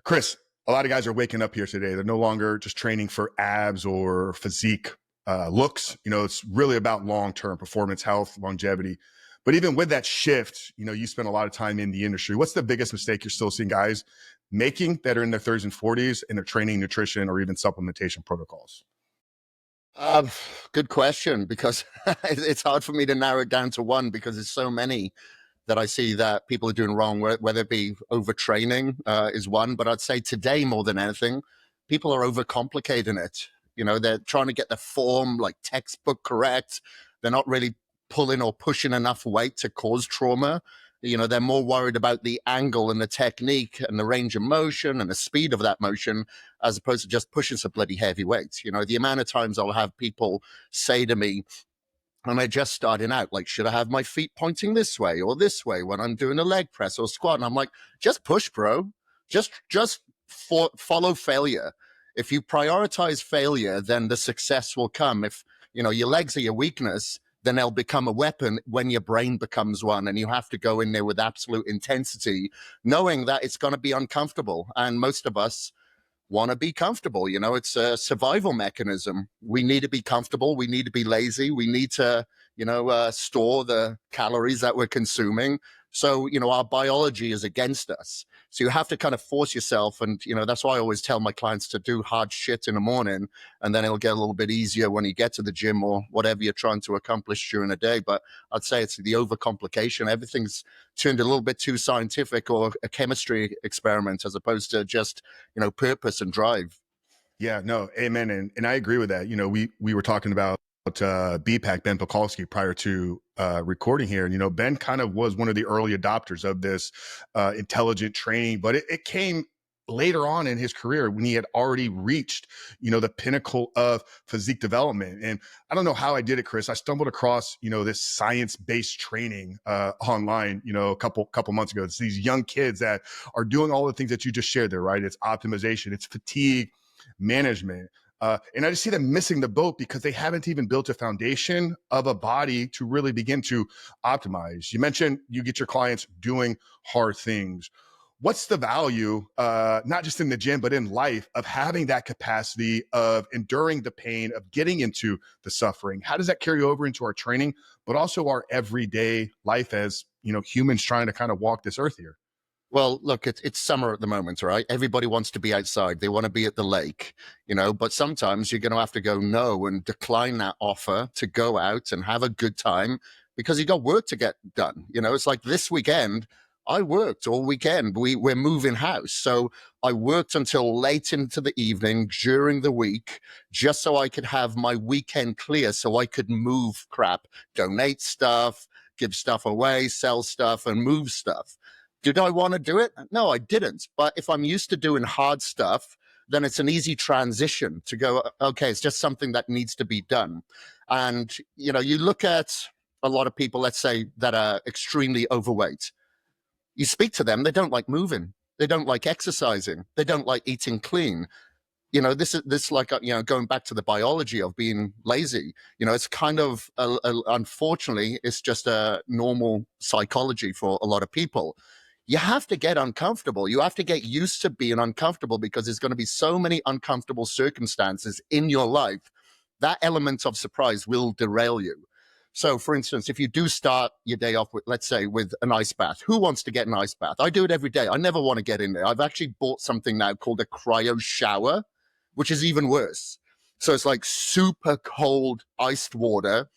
Kris, a lot of guys are waking up here today. They're no longer just training for abs or physique looks. It's really about long-term performance, health, longevity. But even with that shift, you spend a lot of time in the industry. What's the biggest mistake you're still seeing guys making that are in their 30s and 40s in their training, nutrition, or even supplementation protocols? Good question, because it's hard for me to narrow it down to one because there's so many that I see that people are doing wrong, whether it be overtraining is one, but I'd say today more than anything, people are overcomplicating it. They're trying to get the form like textbook correct. They're not really pulling or pushing enough weight to cause trauma. They're more worried about the angle and the technique and the range of motion and the speed of that motion, as opposed to just pushing some bloody heavy weights. The amount of times I'll have people say to me, and they're just starting out, like, should I have my feet pointing this way or this way when I'm doing a leg press or squat? And I'm like, just push, bro. Just follow failure. If you prioritize failure, then the success will come. If, your legs are your weakness, then they'll become a weapon when your brain becomes one. And you have to go in there with absolute intensity, knowing that it's going to be uncomfortable. And most of us want to be comfortable. It's a survival mechanism. We need to be comfortable. We need to be lazy. We need to, store the calories that we're consuming. So, our biology is against us. So you have to kind of force yourself. And, that's why I always tell my clients to do hard shit in the morning, and then it'll get a little bit easier when you get to the gym or whatever you're trying to accomplish during the day. But I'd say it's the overcomplication. Everything's turned a little bit too scientific or a chemistry experiment as opposed to just, purpose and drive. Yeah, no, amen. And I agree with that. We were talking about BPAC, Ben Pakulski, prior to recording here. And, Ben kind of was one of the early adopters of this intelligent training, but it came later on in his career when he had already reached, the pinnacle of physique development. And I don't know how I did it, Kris. I stumbled across, this science-based training online, a couple months ago. It's these young kids that are doing all the things that you just shared there, right? It's optimization, it's fatigue management. And I just see them missing the boat because they haven't even built a foundation of a body to really begin to optimize. You mentioned you get your clients doing hard things. What's the value, not just in the gym, but in life, of having that capacity of enduring the pain, of getting into the suffering? How does that carry over into our training, but also our everyday life as, humans trying to kind of walk this earth here? Well, look, it's summer at the moment, right? Everybody wants to be outside. They want to be at the lake, but sometimes you're going to have to go no and decline that offer to go out and have a good time because you got work to get done. It's like this weekend, I worked all weekend. We're moving house. So I worked until late into the evening during the week just so I could have my weekend clear so I could move crap, donate stuff, give stuff away, sell stuff, and move stuff. Did I want to do it? No, I didn't. But if I'm used to doing hard stuff, then it's an easy transition to go, okay, it's just something that needs to be done. And, you look at a lot of people, let's say, that are extremely overweight. You speak to them, they don't like moving. They don't like exercising. They don't like eating clean. This like, going back to the biology of being lazy, it's kind of, unfortunately, it's just a normal psychology for a lot of people. You have to get uncomfortable. You have to get used to being uncomfortable because there's going to be so many uncomfortable circumstances in your life. That element of surprise will derail you. So, for instance, if you do start your day off with, let's say, with an ice bath, who wants to get an ice bath? I do it every day. I never want to get in there. I've actually bought something now called a cryo shower, which is even worse. So it's like super cold iced water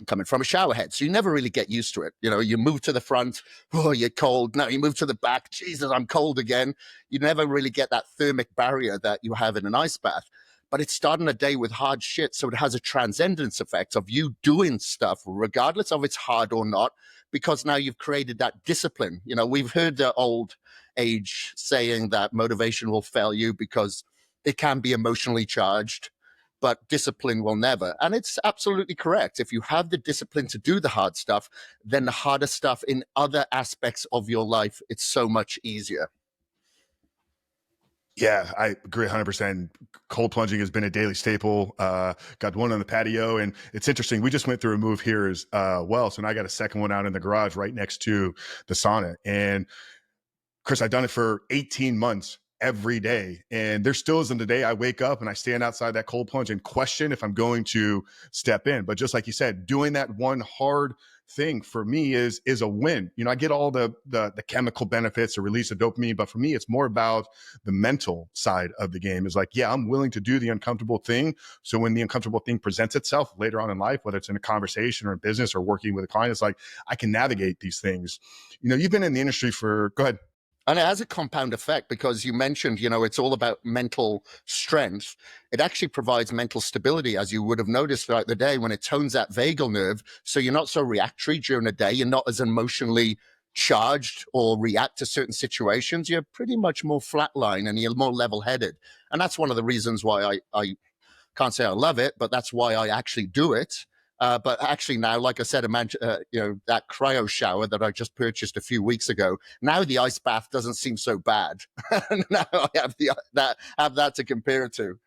coming from a shower head. So you never really get used to it. You move to the front, oh, you're cold. Now you move to the back, Jesus, I'm cold again. You never really get that thermic barrier that you have in an ice bath. But it's starting a day with hard shit. So it has a transcendence effect of you doing stuff, regardless of it's hard or not, because now you've created that discipline. We've heard the old age saying that motivation will fail you because it can be emotionally charged, but discipline will never. And it's absolutely correct. If you have the discipline to do the hard stuff, then the harder stuff in other aspects of your life, it's so much easier. Yeah, I agree 100%. Cold plunging has been a daily staple. Got one on the patio, and it's interesting. We just went through a move here as well. So now I got a second one out in the garage right next to the sauna. And Kris, I've done it for 18 months. every day. And there still isn't a day I wake up and I stand outside that cold plunge and question if I'm going to step in. But just like you said, doing that one hard thing for me is a win. You know, I get all the chemical benefits, the release of dopamine, but for me, it's more about the mental side of the game. Is like, yeah, I'm willing to do the uncomfortable thing. So when the uncomfortable thing presents itself later on in life, whether it's in a conversation or in business or working with a client, it's like I can navigate these things. You know, you've been in the industry for, go ahead. And it has a compound effect because you mentioned, it's all about mental strength. It actually provides mental stability, as you would have noticed throughout the day when it tones that vagal nerve. So you're not so reactory during the day. You're not as emotionally charged or react to certain situations. You're pretty much more flatline and you're more level headed. And that's one of the reasons why I can't say I love it, but that's why I actually do it. But actually now, like I said, that cryo shower that I just purchased a few weeks ago, now the ice bath doesn't seem so bad. Now I have that to compare it to.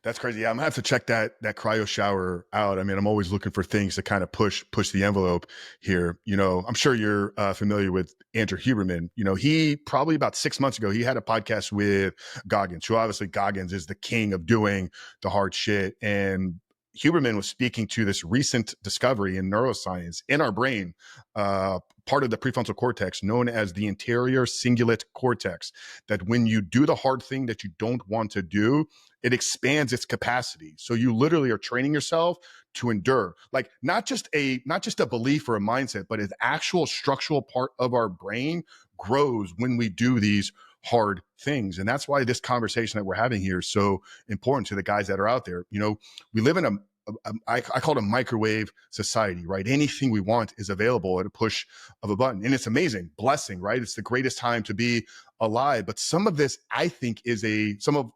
That's crazy. Yeah, I'm gonna have to check that cryo shower out. I mean, I'm always looking for things to kind of push the envelope here. You know, I'm sure you're familiar with Andrew Huberman. You know, he probably about 6 months ago, he had a podcast with Goggins, who obviously Goggins is the king of doing the hard shit. And Huberman was speaking to this recent discovery in neuroscience in our brain, part of the prefrontal cortex known as the anterior cingulate cortex, that when you do the hard thing that you don't want to do, it expands its capacity. So you literally are training yourself to endure, like not just a belief or a mindset, but an actual structural part of our brain grows when we do these hard things. And that's why this conversation that we're having here is so important to the guys that are out there. You know, we live in I call it a microwave society, right? Anything we want is available at a push of a button. And it's amazing, blessing, right? It's the greatest time to be alive. But some of this, I think, some of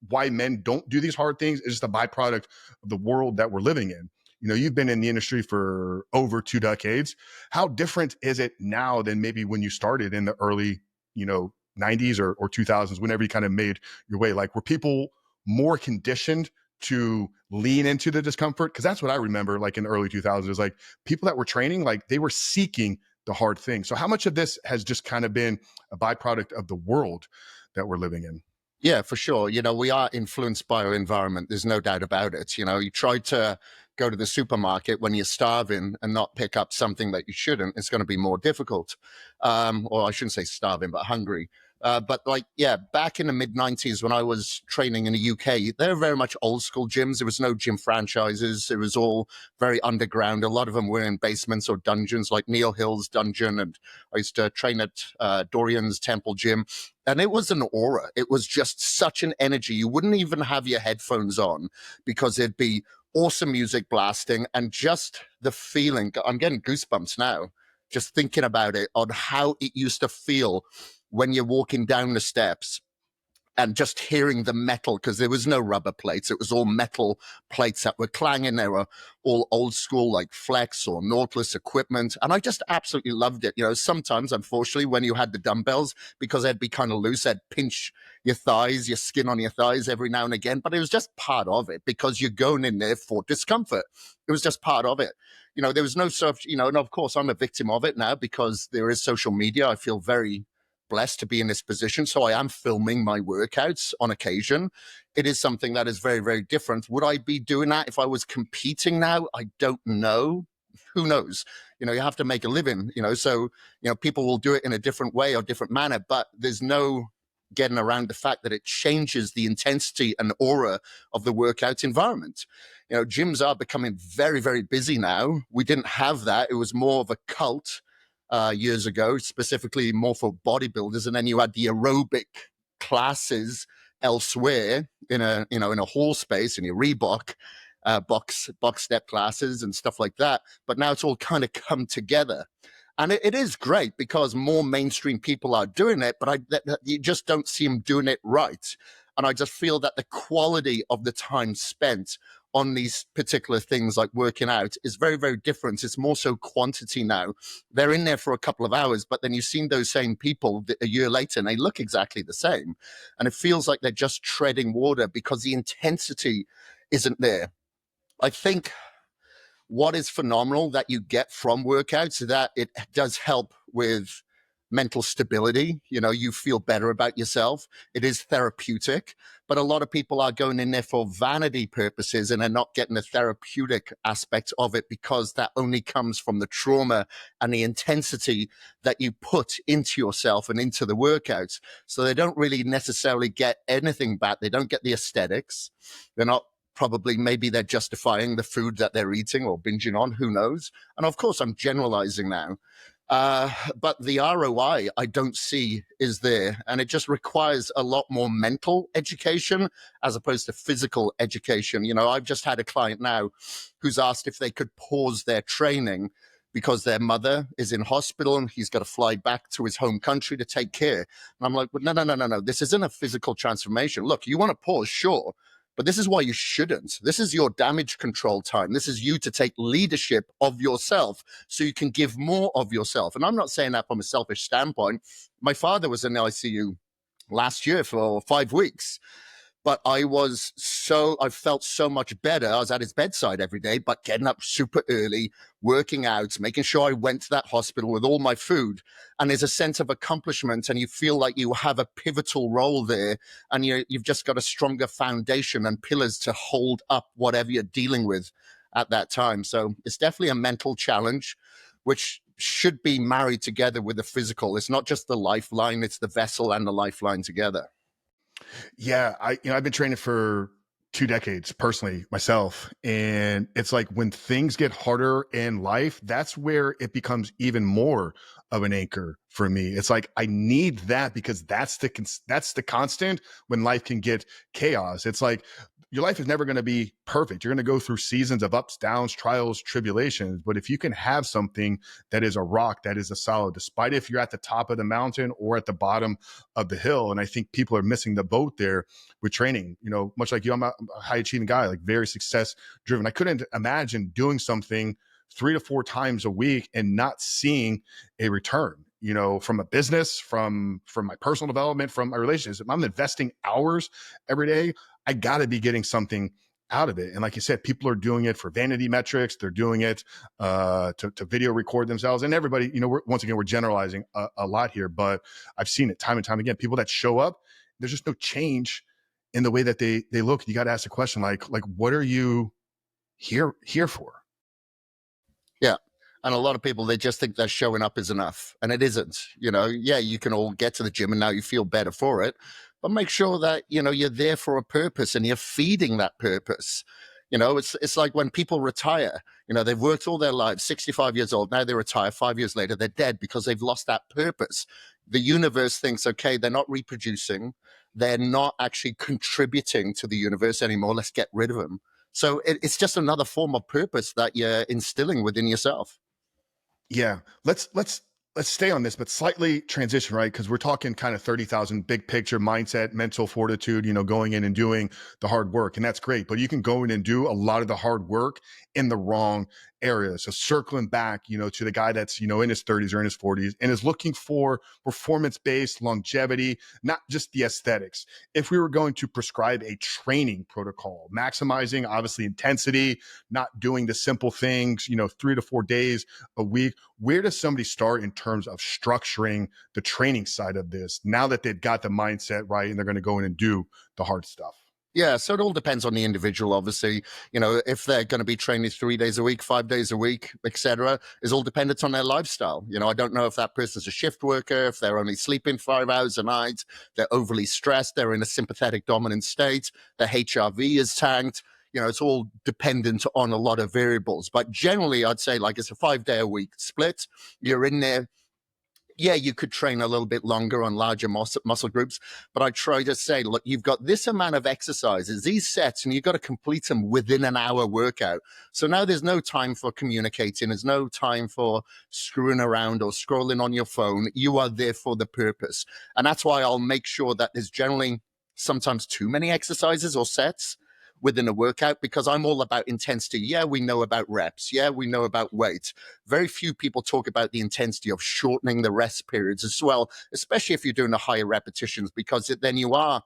why men don't do these hard things is just a byproduct of the world that we're living in. You know, you've been in the industry for over 2 decades. How different is it now than maybe when you started in the early, 90s or 2000s, whenever you kind of made your way? Like, were people more conditioned to lean into the discomfort? Because that's what I remember, like in the early 2000s, is like people that were training, like they were seeking the hard thing. So how much of this has just kind of been a byproduct of the world that we're living in? Yeah, for sure. We are influenced by our environment. There's no doubt about it. You try to go to the supermarket when you're starving and not pick up something that you shouldn't. It's going to be more difficult. Or I shouldn't say starving, but hungry. But back in the mid-90s when I was training in the UK, they were very much old school gyms. There was no gym franchises. It was all very underground. A lot of them were in basements or dungeons, like Neil Hill's dungeon. And I used to train at Dorian's Temple Gym. And it was an aura. It was just such an energy. You wouldn't even have your headphones on because there'd be awesome music blasting and just the feeling. I'm getting goosebumps now, just thinking about it, on how it used to feel when you're walking down the steps and just hearing the metal, because there was no rubber plates. It was all metal plates that were clanging. They were all old school, like Flex or Nautilus equipment. And I just absolutely loved it. Sometimes, unfortunately, when you had the dumbbells, because they'd be kind of loose, they'd pinch your thighs, your skin on your thighs every now and again. But it was just part of it because you're going in there for discomfort. It was just part of it. There was no such, and of course, I'm a victim of it now because there is social media. I feel very blessed to be in this position. So I am filming my workouts on occasion. It is something that is very, very different. Would I be doing that if I was competing now? I don't know. Who knows? You have to make a living, so, people will do it in a different way or different manner, but there's no getting around the fact that it changes the intensity and aura of the workout environment. Gyms are becoming very, very busy now. We didn't have that. It was more of a cult years ago, specifically more for bodybuilders, and then you had the aerobic classes elsewhere in a hall space in your Reebok box step classes and stuff like that. But now it's all kind of come together, and it is great because more mainstream people are doing it. But you just don't see them doing it right, and I just feel that the quality of the time spent on these particular things like working out is very, very different. It's more so quantity now. They're in there for a couple of hours, but then you've seen those same people a year later and they look exactly the same. And it feels like they're just treading water because the intensity isn't there. I think what is phenomenal that you get from workouts is that it does help with mental stability. You feel better about yourself. It is therapeutic, but a lot of people are going in there for vanity purposes and are not getting the therapeutic aspect of it, because that only comes from the trauma and the intensity that you put into yourself and into the workouts. So they don't really necessarily get anything back. They don't get the aesthetics. They're not probably, maybe they're justifying the food that they're eating or binging on, who knows? And of course, I'm generalizing now. But the ROI I don't see is there. And it just requires a lot more mental education as opposed to physical education. I've just had a client now who's asked if they could pause their training because their mother is in hospital and he's got to fly back to his home country to take care. And I'm like, but no. This isn't a physical transformation. Look, you want to pause, sure. But this is why you shouldn't. This is your damage control time. This is you to take leadership of yourself so you can give more of yourself. And I'm not saying that from a selfish standpoint. My father was in the ICU last year for 5 weeks. But I felt so much better. I was at his bedside every day, but getting up super early, working out, making sure I went to that hospital with all my food. And there's a sense of accomplishment, and you feel like you have a pivotal role there, and you've just got a stronger foundation and pillars to hold up whatever you're dealing with at that time. So it's definitely a mental challenge, which should be married together with the physical. It's not just the lifeline, it's the vessel and the lifeline together. Yeah, I've been training for 2 decades personally myself, and it's like when things get harder in life, that's where it becomes even more of an anchor for me. It's like I need that because that's the constant when life can get chaos. It's like your life is never going to be perfect. You're going to go through seasons of ups, downs, trials, tribulations. But if you can have something that is a rock, that is a solid, despite if you're at the top of the mountain or at the bottom of the hill. And I think people are missing the boat there with training. Much like you, I'm a high achieving guy, like very success driven. I couldn't imagine doing something 3 to 4 times a week and not seeing a return, from a business, from my personal development, from my relationships. If I'm investing hours every day, I got to be getting something out of it. And like you said, people are doing it for vanity metrics. They're doing it to video record themselves. And everybody, once again, we're generalizing a lot here, but I've seen it time and time again. People that show up, there's just no change in the way that they look. You got to ask the question, like, what are you here for? Yeah. And a lot of people, they just think that showing up is enough. And it isn't. Yeah, you can all get to the gym and now you feel better for it. But make sure that, you're there for a purpose and you're feeding that purpose. It's like when people retire, they've worked all their lives, 65 years old. Now they retire 5 years later, they're dead because they've lost that purpose. The universe thinks, okay, they're not reproducing. They're not actually contributing to the universe anymore. Let's get rid of them. So it's just another form of purpose that you're instilling within yourself. Yeah. Let's stay on this, but slightly transition, right? Because we're talking kind of 30,000 big picture mindset, mental fortitude, going in and doing the hard work. And that's great. But you can go in and do a lot of the hard work in the wrong area. So circling back, to the guy that's, in his 30s or in his 40s and is looking for performance-based longevity, not just the aesthetics. If we were going to prescribe a training protocol, maximizing obviously intensity, not doing the simple things, 3 to 4 days a week, where does somebody start in terms of structuring the training side of this now that they've got the mindset right and they're going to go in and do the hard stuff? Yeah, so it all depends on the individual, obviously. If they're going to be training 3 days a week, 5 days a week, etc., is all dependent on their lifestyle. I don't know if that person's a shift worker, if they're only sleeping 5 hours a night, they're overly stressed, they're in a sympathetic dominant state, their HRV is tanked. It's all dependent on a lot of variables. But generally, I'd say like it's a 5-day-a-week split. You're in there. Yeah, you could train a little bit longer on larger muscle groups, but I try to say, look, you've got this amount of exercises, these sets, and you've got to complete them within an hour workout. So now there's no time for communicating. There's no time for screwing around or scrolling on your phone. You are there for the purpose. And that's why I'll make sure that there's generally sometimes too many exercises or sets within a workout, because I'm all about intensity. Yeah, we know about reps. Yeah, we know about weight. Very few people talk about the intensity of shortening the rest periods as well, especially if you're doing the higher repetitions, because then you are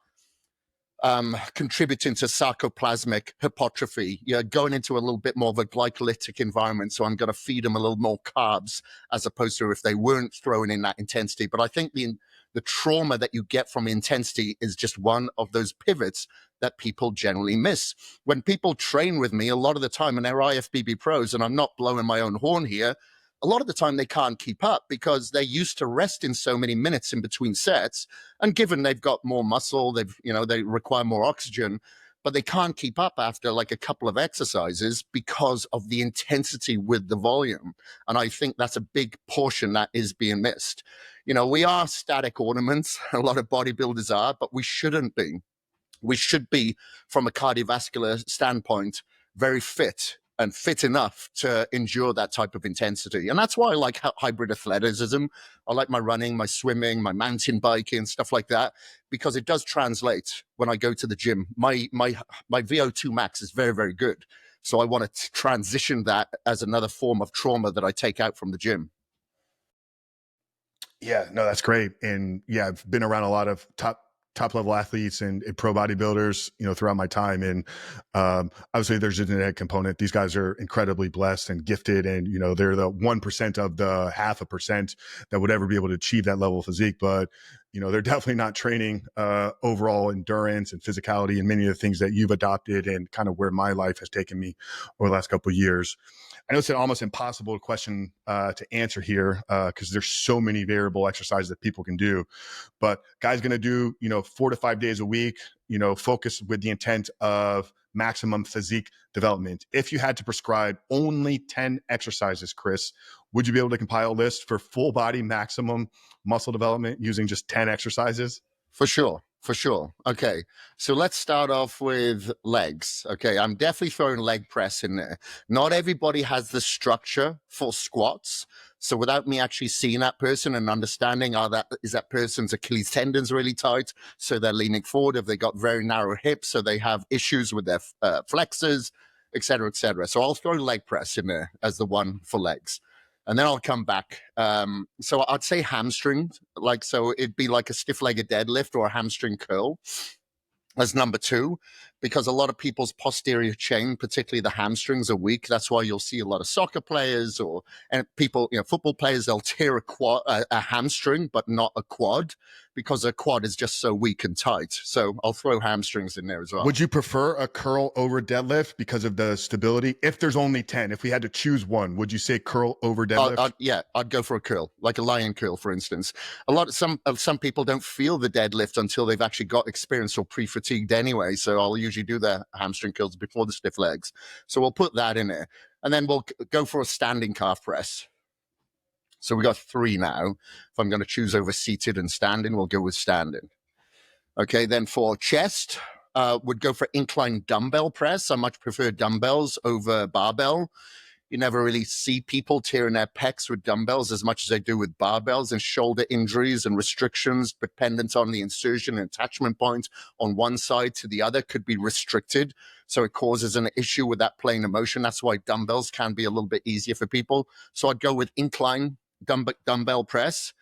contributing to sarcoplasmic hypertrophy. You're going into a little bit more of a glycolytic environment, so I'm going to feed them a little more carbs as opposed to if they weren't throwing in that intensity. But I think the trauma that you get from intensity is just one of those pivots that people generally miss. When people train with me, a lot of the time, and they're IFBB pros, and I'm not blowing my own horn here, a lot of the time they can't keep up because they're used to resting so many minutes in between sets. And given they've got more muscle, they require more oxygen, but they can't keep up after like a couple of exercises because of the intensity with the volume. And I think that's a big portion that is being missed. We are static ornaments. A lot of bodybuilders are, but we shouldn't be. We should be, from a cardiovascular standpoint, very fit and fit enough to endure that type of intensity. And that's why I like hybrid athleticism. I like my running, my swimming, my mountain biking, stuff like that, because it does translate when I go to the gym. My VO2 max is very, very good. So I want to transition that as another form of trauma that I take out from the gym. Yeah, no, that's great. And yeah, I've been around a lot of top level athletes and pro bodybuilders, throughout my time. And obviously there's a genetic component. These guys are incredibly blessed and gifted. And, they're the 1% of the 0.5% that would ever be able to achieve that level of physique. But, they're definitely not training overall endurance and physicality and many of the things that you've adopted and kind of where my life has taken me over the last couple of years. I know it's an almost impossible question to answer here because there's so many variable exercises that people can do. But guys going to do, 4 to 5 days a week, focus with the intent of maximum physique development. If you had to prescribe only 10 exercises, Kris, would you be able to compile a list for full body maximum muscle development using just 10 exercises? For sure. Okay, so let's start off with legs. Okay, I'm definitely throwing leg press in there. Not everybody has the structure for squats. So without me actually seeing that person and understanding is that person's Achilles tendons really tight, so they're leaning forward, if they got very narrow hips, so they have issues with their flexors, et cetera, et cetera. So I'll throw leg press in there as the one for legs. And then I'll come back. So I'd say hamstrings, so it'd be like a stiff-legged deadlift or a hamstring curl as number 2, because a lot of people's posterior chain, particularly the hamstrings, are weak. That's why you'll see a lot of soccer players and people, football players, they'll tear a hamstring, but not a quad, because a quad is just so weak and tight. So I'll throw hamstrings in there as well. Would you prefer a curl over deadlift because of the stability? If there's only 10, if we had to choose one, would you say curl over deadlift? I'd go for a curl, like a lion curl, for instance. Some people don't feel the deadlift until they've actually got experience or pre-fatigued anyway. So I'll usually do the hamstring curls before the stiff legs. So we'll put that in there. And then we'll go for a standing calf press. So we got 3 now. If I'm going to choose over seated and standing, we'll go with standing. Okay, then for chest, would go for incline dumbbell press. I much prefer dumbbells over barbell. You never really see people tearing their pecs with dumbbells as much as they do with barbells, and shoulder injuries and restrictions dependent on the insertion and attachment point on one side to the other could be restricted. So it causes an issue with that plane of motion. That's why dumbbells can be a little bit easier for people. So I'd go with incline dumbbell press,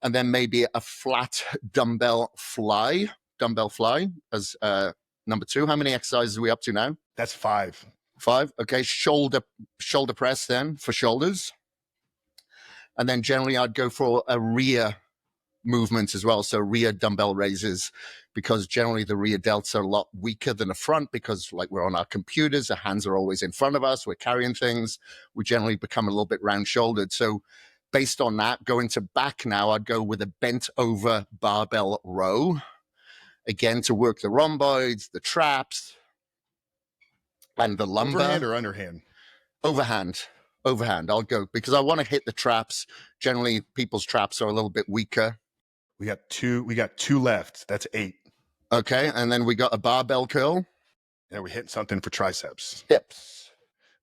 and then maybe a flat dumbbell fly as number 2. How many exercises are we up to now? That's 5. 5. Okay, shoulder press then for shoulders. And then generally I'd go for a rear movement as well. So rear dumbbell raises, because generally the rear delts are a lot weaker than the front, because like we're on our computers, our hands are always in front of us, we're carrying things, we generally become a little bit round shouldered. So based on that, going to back now, I'd go with a bent over barbell row. Again, to work the rhomboids, the traps, and the lumbar. Overhand or underhand? Overhand. I'll go, because I want to hit the traps. Generally, people's traps are a little bit weaker. We got two left. That's 8. Okay, and then we got a barbell curl. Yeah, we're hitting something for triceps. Hips.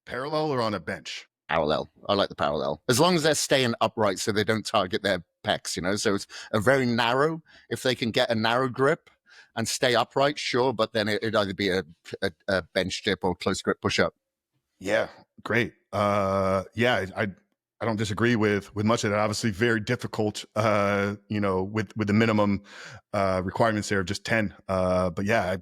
Parallel or on a bench? Parallel. I like the parallel. As long as they're staying upright so they don't target their pecs, So it's a very narrow. If they can get a narrow grip and stay upright, sure, but then it'd either be a bench dip or close grip push-up. Yeah, great. I don't disagree with much of that. Obviously, very difficult, with the minimum requirements there of just 10. But yeah,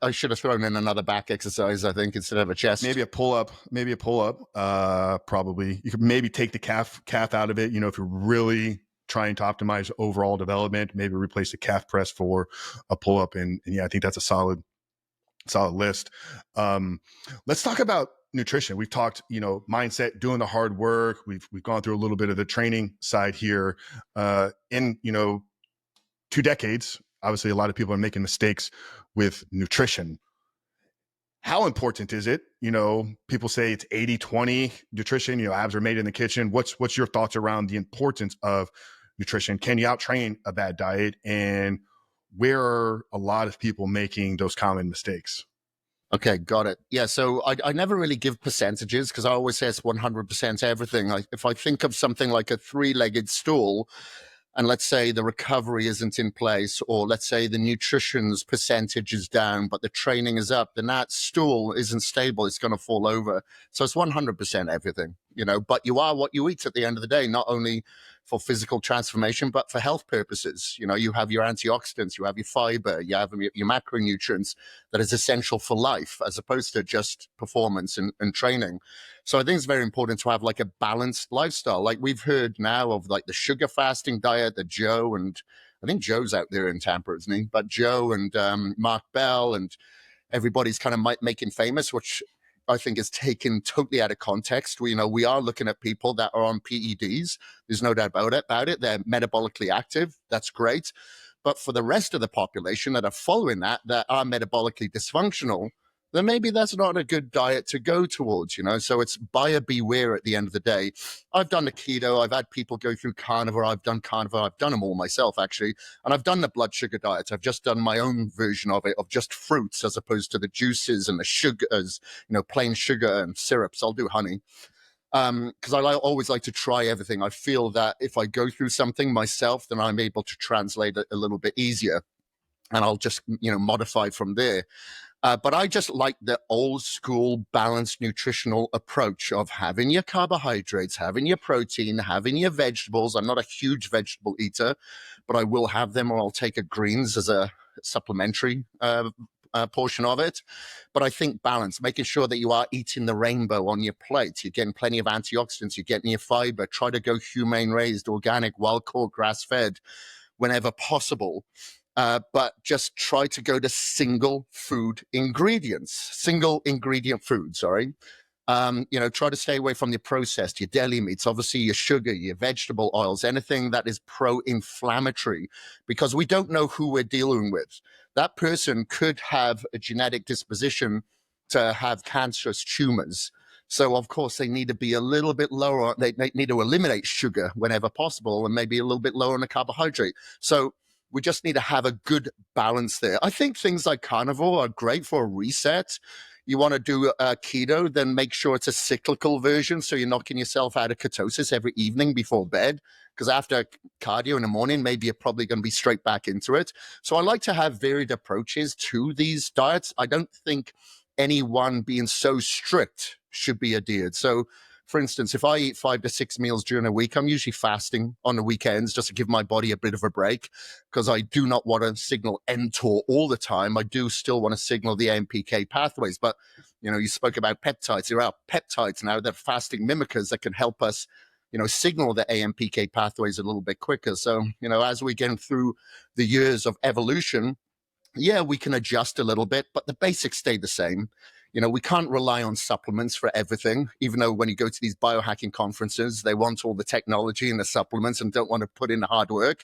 I should have thrown in another back exercise, I think, instead of a chest. Maybe a pull up, probably. You could maybe take the calf out of it. You know, if you're really trying to optimize overall development, maybe replace the calf press for a pull up. And yeah, I think that's a solid list. Let's talk about nutrition. We've talked, you know, mindset, doing the hard work. We've gone through a little bit of the training side here. In, you know, 2 decades, obviously a lot of people are making mistakes with nutrition. How important is it? You know, people say it's 80-20 nutrition, you know, abs are made in the kitchen. What's your thoughts around the importance of nutrition? Can you out-train a bad diet? And where are a lot of people making those common mistakes? Okay, got it. Yeah, so I never really give percentages because I always say it's 100% everything. If I think of something like a three-legged stool, and let's say the recovery isn't in place, or let's say the nutrition's percentage is down, but the training is up, then that stool isn't stable. It's going to fall over. So it's 100% everything, you know, but you are what you eat at the end of the day, not only for physical transformation, but for health purposes. You know, you have your antioxidants, you have your fiber, you have your macronutrients that is essential for life, as opposed to just performance and training. So I think it's very important to have like a balanced lifestyle. Like we've heard now of like the sugar fasting diet that Joe, and I think Joe's out there in Tampa, isn't he? But Joe and Mark Bell and everybody's kind of making famous, which I think is taken totally out of context. We, you know, we are looking at people that are on PEDs. There's no doubt about it. They're metabolically active. That's great. But for the rest of the population that are following that are metabolically dysfunctional, then maybe that's not a good diet to go towards, you know? So it's buyer beware at the end of the day. I've done the keto. I've had people go through carnivore. I've done carnivore. I've done them all myself, actually. And I've done the blood sugar diet. I've just done my own version of it, of just fruits as opposed to the juices and the sugars, you know, plain sugar and syrups. I'll do honey. Because I always like to try everything. I feel that if I go through something myself, then I'm able to translate it a little bit easier. And I'll just, you know, modify from there. But I just like the old school balanced nutritional approach of having your carbohydrates, having your protein, having your vegetables. I'm not a huge vegetable eater, but I will have them, or I'll take a greens as a supplementary portion of it. But I think balance, making sure that you are eating the rainbow on your plate. You're getting plenty of antioxidants, you're getting your fiber. Try to go humane raised, organic, wild caught, grass fed whenever possible. But just try to go to single ingredient food, sorry. You know, try to stay away from your processed, your deli meats, obviously your sugar, your vegetable oils, anything that is pro-inflammatory, because we don't know who we're dealing with. That person could have a genetic disposition to have cancerous tumors. So, of course, they need to be a little bit lower. They need to eliminate sugar whenever possible, and maybe a little bit lower on the carbohydrate. So we just need to have a good balance there. I think things like carnivore are great for a reset. You want to do keto, then make sure it's a cyclical version, so you're knocking yourself out of ketosis every evening before bed, because after cardio in the morning, maybe you're probably going to be straight back into it. So I like to have varied approaches to these diets. I don't think any one being so strict should be adhered. So for instance, if I eat 5 to 6 meals during a week, I'm usually fasting on the weekends just to give my body a bit of a break, because I do not want to signal mTOR all the time. I do still want to signal the AMPK pathways. But, you know, you spoke about peptides. There are peptides now that are fasting mimickers that can help us, you know, signal the AMPK pathways a little bit quicker. So, you know, as we get through the years of evolution, yeah, we can adjust a little bit, but the basics stay the same. You know, we can't rely on supplements for everything, even though when you go to these biohacking conferences, they want all the technology and the supplements and don't want to put in the hard work.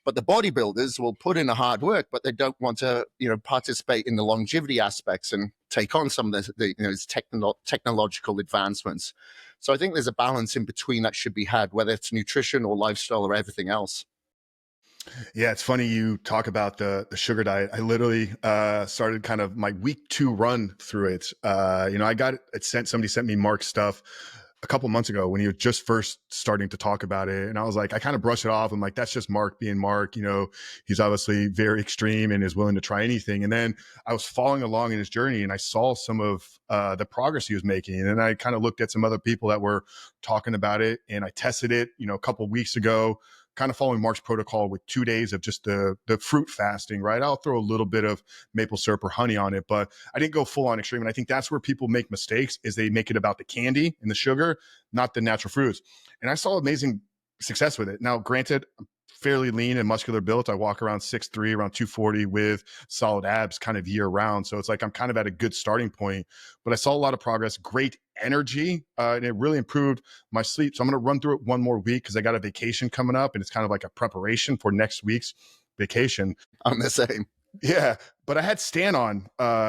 But the bodybuilders will put in the hard work, but they don't want to, you know, participate in the longevity aspects and take on some of the you know, technological advancements. So I think there's a balance in between that should be had, whether it's nutrition or lifestyle or everything else. Yeah, it's funny you talk about the sugar diet. I literally started kind of my week 2 run through it. You know, I got it sent. Somebody sent me Mark's stuff a couple months ago when he was just first starting to talk about it, and I was like, I kind of brushed it off. I'm like, that's just Mark being Mark. You know, he's obviously very extreme and is willing to try anything. And then I was following along in his journey, and I saw some of the progress he was making, and then I kind of looked at some other people that were talking about it, and I tested it. You know, a couple weeks ago. kind of following Mark's protocol with 2 days of just the fruit fasting, right? I'll throw a little bit of maple syrup or honey on it, but I didn't go full on extreme. And I think that's where people make mistakes, is they make it about the candy and the sugar, not the natural fruits. And I saw amazing success with it. Now, granted, I'm fairly lean and muscular built. I walk around 6'3", around 240 with solid abs kind of year round. So it's like I'm kind of at a good starting point, but I saw a lot of progress, great energy, and it really improved my sleep. So I'm going to run through it one more week because I got a vacation coming up, and it's kind of like a preparation for next week's vacation. I'm the same. Yeah, but I had Stan on,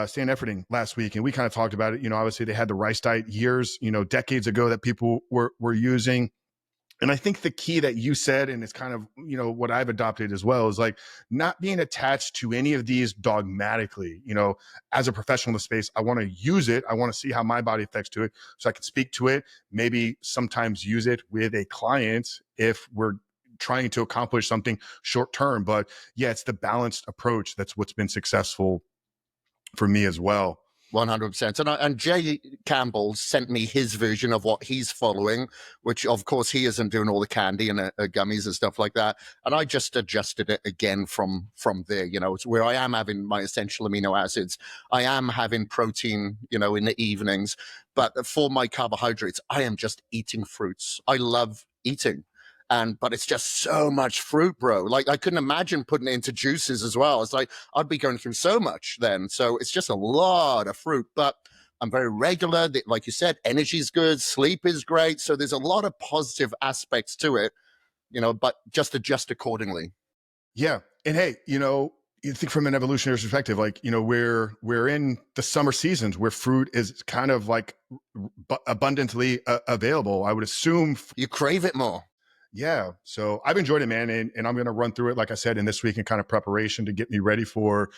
Stan Efferding last week, and we kind of talked about it. Obviously they had the rice diet years, decades ago that people were using. And I think the key that you said, and it's kind of, what I've adopted as well, is like not being attached to any of these dogmatically. As a professional in the space, I want to use it. I want to see how my body affects to it so I can speak to it, maybe sometimes use it with a client if we're trying to accomplish something short term. But yeah, it's the balanced approach. That's what's been successful for me as well. 100%. And Jay Campbell sent me his version of what he's following, which of course he isn't doing all the candy and gummies and stuff like that. And I just adjusted it again from there. It's where I am having my essential amino acids. I am having protein, in the evenings. But for my carbohydrates, I am just eating fruits. I love eating. But it's just so much fruit, bro. Like I couldn't imagine putting it into juices as well. It's like I'd be going through so much then. So it's just a lot of fruit, but I'm very regular. Like you said, energy's good, sleep is great. So there's a lot of positive aspects to it, but just adjust accordingly. Yeah. And hey, you think from an evolutionary perspective, like, we're in the summer seasons where fruit is kind of like abundantly available. I would assume you crave it more. Yeah. So I've enjoyed it, man. And I'm going to run through it, like I said, in this week in kind of preparation to get me ready for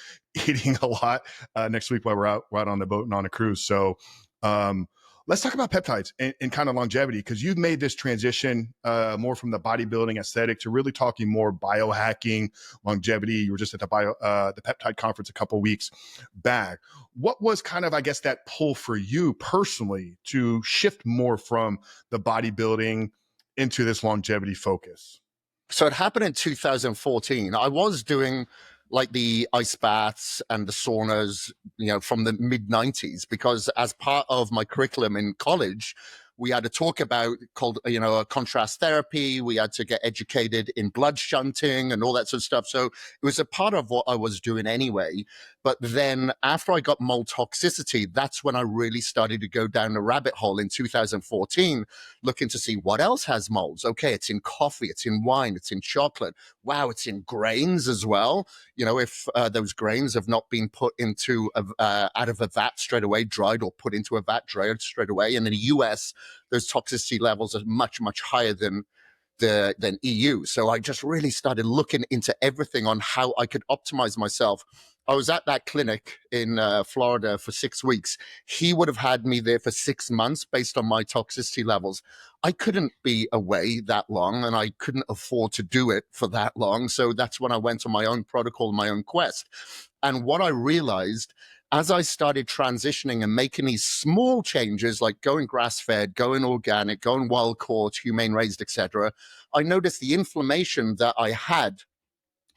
eating a lot next week while we're out on the boat and on a cruise. So let's talk about peptides and kind of longevity, because you've made this transition more from the bodybuilding aesthetic to really talking more biohacking, longevity. You were just at the peptide conference a couple of weeks back. What was kind of, I guess, that pull for you personally to shift more from the bodybuilding into this longevity focus? So it happened in 2014. I was doing like the ice baths and the saunas, from the mid 90s, because as part of my curriculum in college, we had to talk about contrast therapy. We had to get educated in blood shunting and all that sort of stuff. So it was a part of what I was doing anyway. But then after I got mold toxicity, that's when I really started to go down the rabbit hole in 2014, looking to see what else has molds. Okay, it's in coffee, it's in wine, it's in chocolate. Wow, it's in grains as well. If those grains have not been put into out of a vat straight away, dried, or put into a vat dried straight away. And in the US, those toxicity levels are much, much higher than EU. So I just really started looking into everything on how I could optimize myself. I was at that clinic in Florida for 6 weeks. He would have had me there for 6 months based on my toxicity levels. I couldn't be away that long, and I couldn't afford to do it for that long. So that's when I went on my own protocol, my own quest. And what I realized as I started transitioning and making these small changes, like going grass-fed, going organic, going wild-caught, humane-raised, etc., I noticed the inflammation that I had,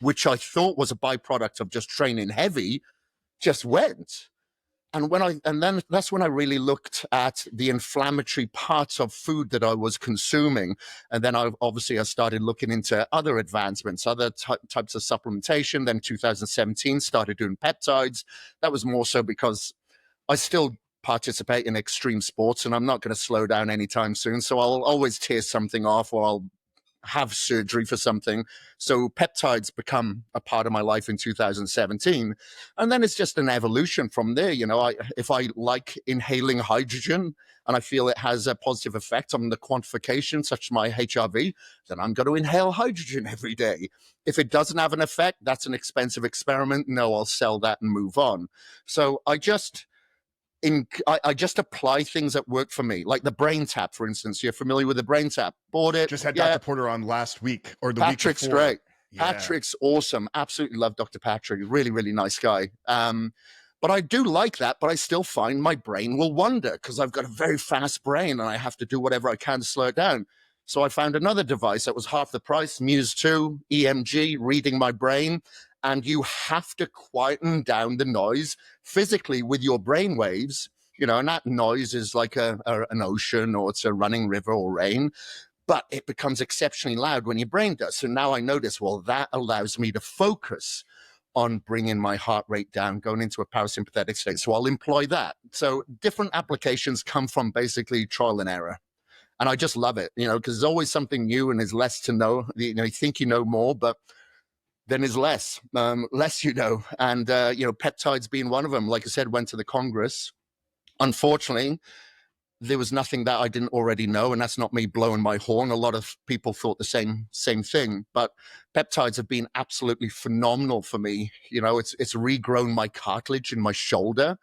which I thought was a byproduct of just training heavy, just went. And then that's when I really looked at the inflammatory parts of food that I was consuming. And then I started looking into other advancements, other types of supplementation. Then 2017 started doing peptides. That was more so because I still participate in extreme sports and I'm not going to slow down anytime soon. So I'll always tear something off, or I'll have surgery for something. So peptides become a part of my life in 2017. And then it's just an evolution from there. If I like inhaling hydrogen and I feel it has a positive effect on the quantification, such as my HRV, then I'm going to inhale hydrogen every day. If it doesn't have an effect, that's an expensive experiment. No, I'll sell that and move on. So I just apply things that work for me, like the brain tap, for instance. You're familiar with the brain tap? Bought it. Just had Dr. Porter on last week or the Patrick's week before. Great. Yeah. Patrick's awesome. Absolutely love Dr. Patrick. Really, really nice guy. But I do like that, but I still find my brain will wander because I've got a very fast brain and I have to do whatever I can to slow it down. So I found another device that was half the price, Muse 2, EMG, reading my brain. And you have to quieten down the noise physically with your brain waves, and that noise is like an ocean, or it's a running river or rain, but it becomes exceptionally loud when your brain does. So now I notice, well, that allows me to focus on bringing my heart rate down, going into a parasympathetic state. So I'll employ that. So different applications come from basically trial and error. And I just love it, because there's always something new and there's less to know. You think you know more, but then there's less, And, peptides being one of them, like I said, went to the Congress. Unfortunately, there was nothing that I didn't already know, and that's not me blowing my horn. A lot of people thought the same thing, but peptides have been absolutely phenomenal for me. It's regrown my cartilage in my shoulder.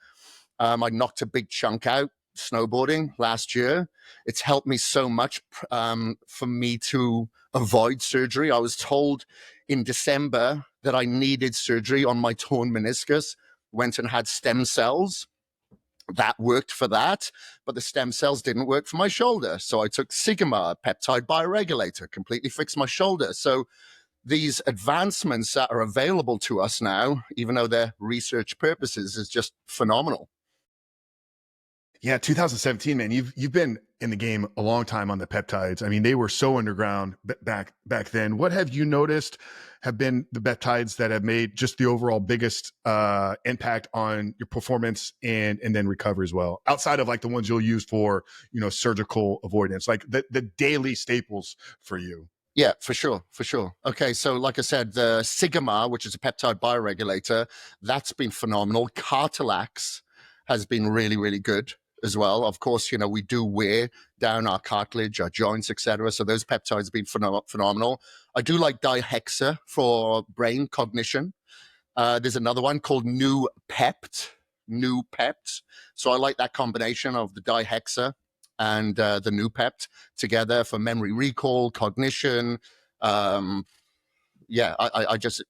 I knocked a big chunk out snowboarding last year. It's helped me so much for me to avoid surgery. I was told in December that I needed surgery on my torn meniscus, went and had stem cells. That worked for that, but the stem cells didn't work for my shoulder. So I took Sigma, peptide bioregulator, completely fixed my shoulder. So these advancements that are available to us now, even though they're research purposes, is just phenomenal. Yeah, 2017, man. You've been in the game a long time on the peptides. I mean, they were so underground back then. What have you noticed have been the peptides that have made just the overall biggest impact on your performance and then recovery as well, outside of like the ones you'll use for surgical avoidance, like the daily staples for you? Yeah, for sure. Okay, so like I said, the Sigma, which is a peptide bioregulator, that's been phenomenal. Cartilax has been really, really good as well. Of course, we do wear down our cartilage, our joints, etc. So those peptides have been phenomenal. I do like dihexa for brain cognition. There's another one called New Pept. So I like that combination of the dihexa and the New Pept together for memory recall, cognition. I just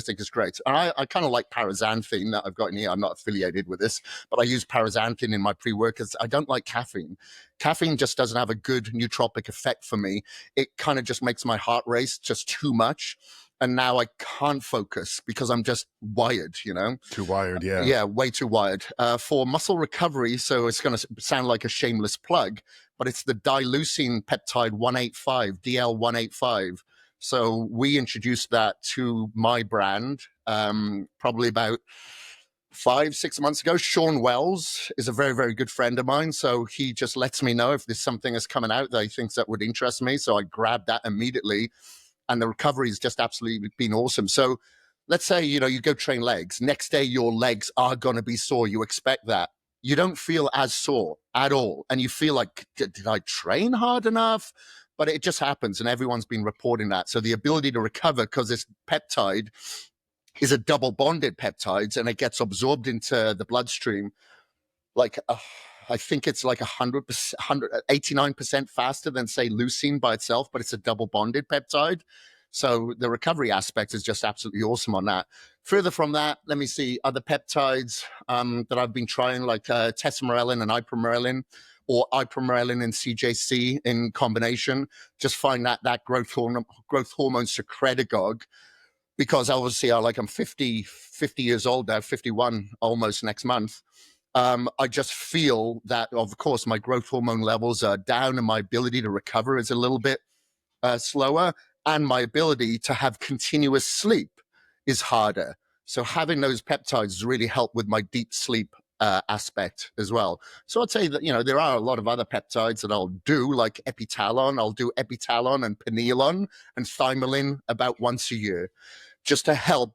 think it's great. And I kind of like paraxanthine that I've got in here. I'm not affiliated with this, but I use paraxanthine in my pre-workouts. I don't like caffeine. Caffeine just doesn't have a good nootropic effect for me. It kind of just makes my heart race just too much. And now I can't focus because I'm just wired, Too wired, yeah. Yeah, way too wired. For muscle recovery, so it's going to sound like a shameless plug, but it's the dileucine peptide 185, DL185. So we introduced that to my brand probably about 5-6 months ago. Sean Wells is a very, very good friend of mine. So he just lets me know if there's something that's coming out that he thinks that would interest me. So I grabbed that immediately. And the recovery has just absolutely been awesome. So let's say, you go train legs. Next day, your legs are going to be sore. You expect that. You don't feel as sore at all. And you feel like, did I train hard enough? But it just happens. And everyone's been reporting that. So the ability to recover, because this peptide is a double bonded peptide and it gets absorbed into the bloodstream like I think it's like 100%, 89% faster than, say, leucine by itself, but it's a double bonded peptide. So the recovery aspect is just absolutely awesome on that. Further from that, let me see other peptides that I've been trying, like tesamorelin and ipamorelin, or ipamorelin and CJC in combination. Just find that growth hormone secretagogue, because obviously I'm 50 years old now, 51 almost next month. I just feel that, of course, my growth hormone levels are down and my ability to recover is a little bit slower, and my ability to have continuous sleep is harder. So having those peptides really help with my deep sleep aspect as well. So I'd say that, there are a lot of other peptides that I'll do, like epitalon. I'll do epitalon and pineolon and thymolin about once a year, just to help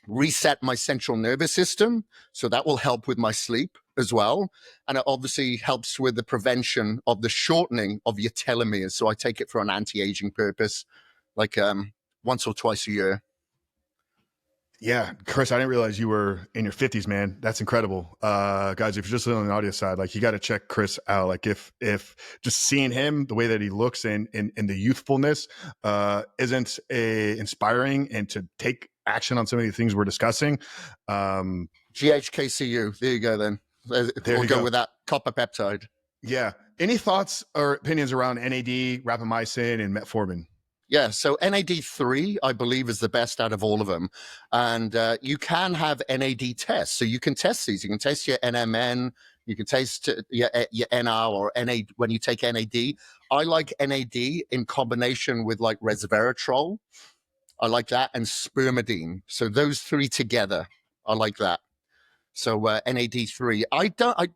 reset my central nervous system. So that will help with my sleep as well. And it obviously helps with the prevention of the shortening of your telomeres. So I take it for an anti-aging purpose, like once or twice a year. Yeah, Kris, I didn't realize you were in your 50s, man. That's incredible. Guys, if you're just on the audio side, like, you got to check Kris out. Like, if just seeing him, the way that he looks and the youthfulness isn't inspiring, and to take action on some of the things we're discussing. GHKCU. There you go then. We'll go with that copper peptide. Yeah. Any thoughts or opinions around NAD, rapamycin, and metformin? Yeah, so NAD3, I believe, is the best out of all of them. And you can have NAD tests. So you can test these. You can test your NMN, you can test your NR or NA when you take NAD. I like NAD in combination with like resveratrol. I like that. And spermidine. So those three together, I like that. So NAD3.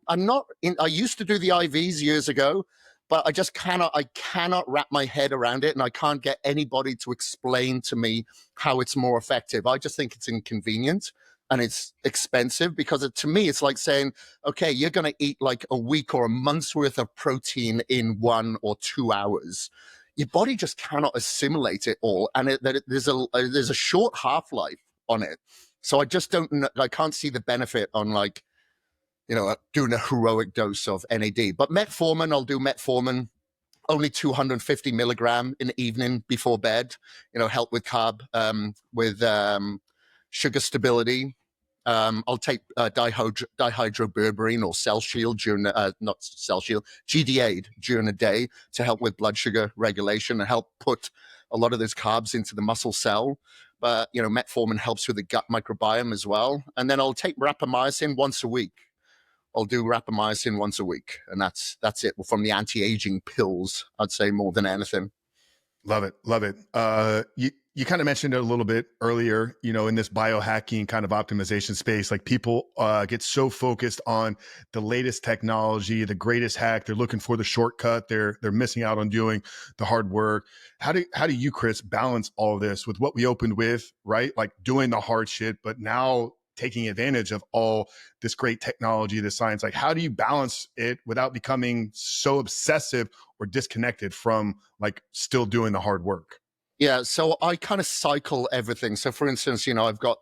I'm not in. I used to do the IVs years ago, but I just cannot. I cannot wrap my head around it, and I can't get anybody to explain to me how it's more effective. I just think it's inconvenient and it's expensive because to me, it's like saying, okay, you're going to eat like a week or a month's worth of protein in 1 or 2 hours. Your body just cannot assimilate it all, and there's a short half life on it. So I just don't know, I can't see the benefit on like, doing a heroic dose of NAD. But metformin, I'll do metformin, only 250 milligram in the evening before bed, help with with sugar stability. I'll take dihydroberberine or Cell Shield not Cell Shield, GD8 during the day to help with blood sugar regulation and help put a lot of those carbs into the muscle cell. But, metformin helps with the gut microbiome as well. And then I'll take rapamycin once a week. I'll do rapamycin once a week. And that's it from the anti-aging pills, I'd say, more than anything. Love it. Love it. You kind of mentioned it a little bit earlier, in this biohacking kind of optimization space, like people get so focused on the latest technology, the greatest hack. They're looking for the shortcut. They're missing out on doing the hard work. How do you, Kris, balance all of this with what we opened with, right? Like doing the hard shit, but now taking advantage of all this great technology, this science. Like, how do you balance it without becoming so obsessive or disconnected from like still doing the hard work? Yeah, so I kind of cycle everything. So for instance, I've got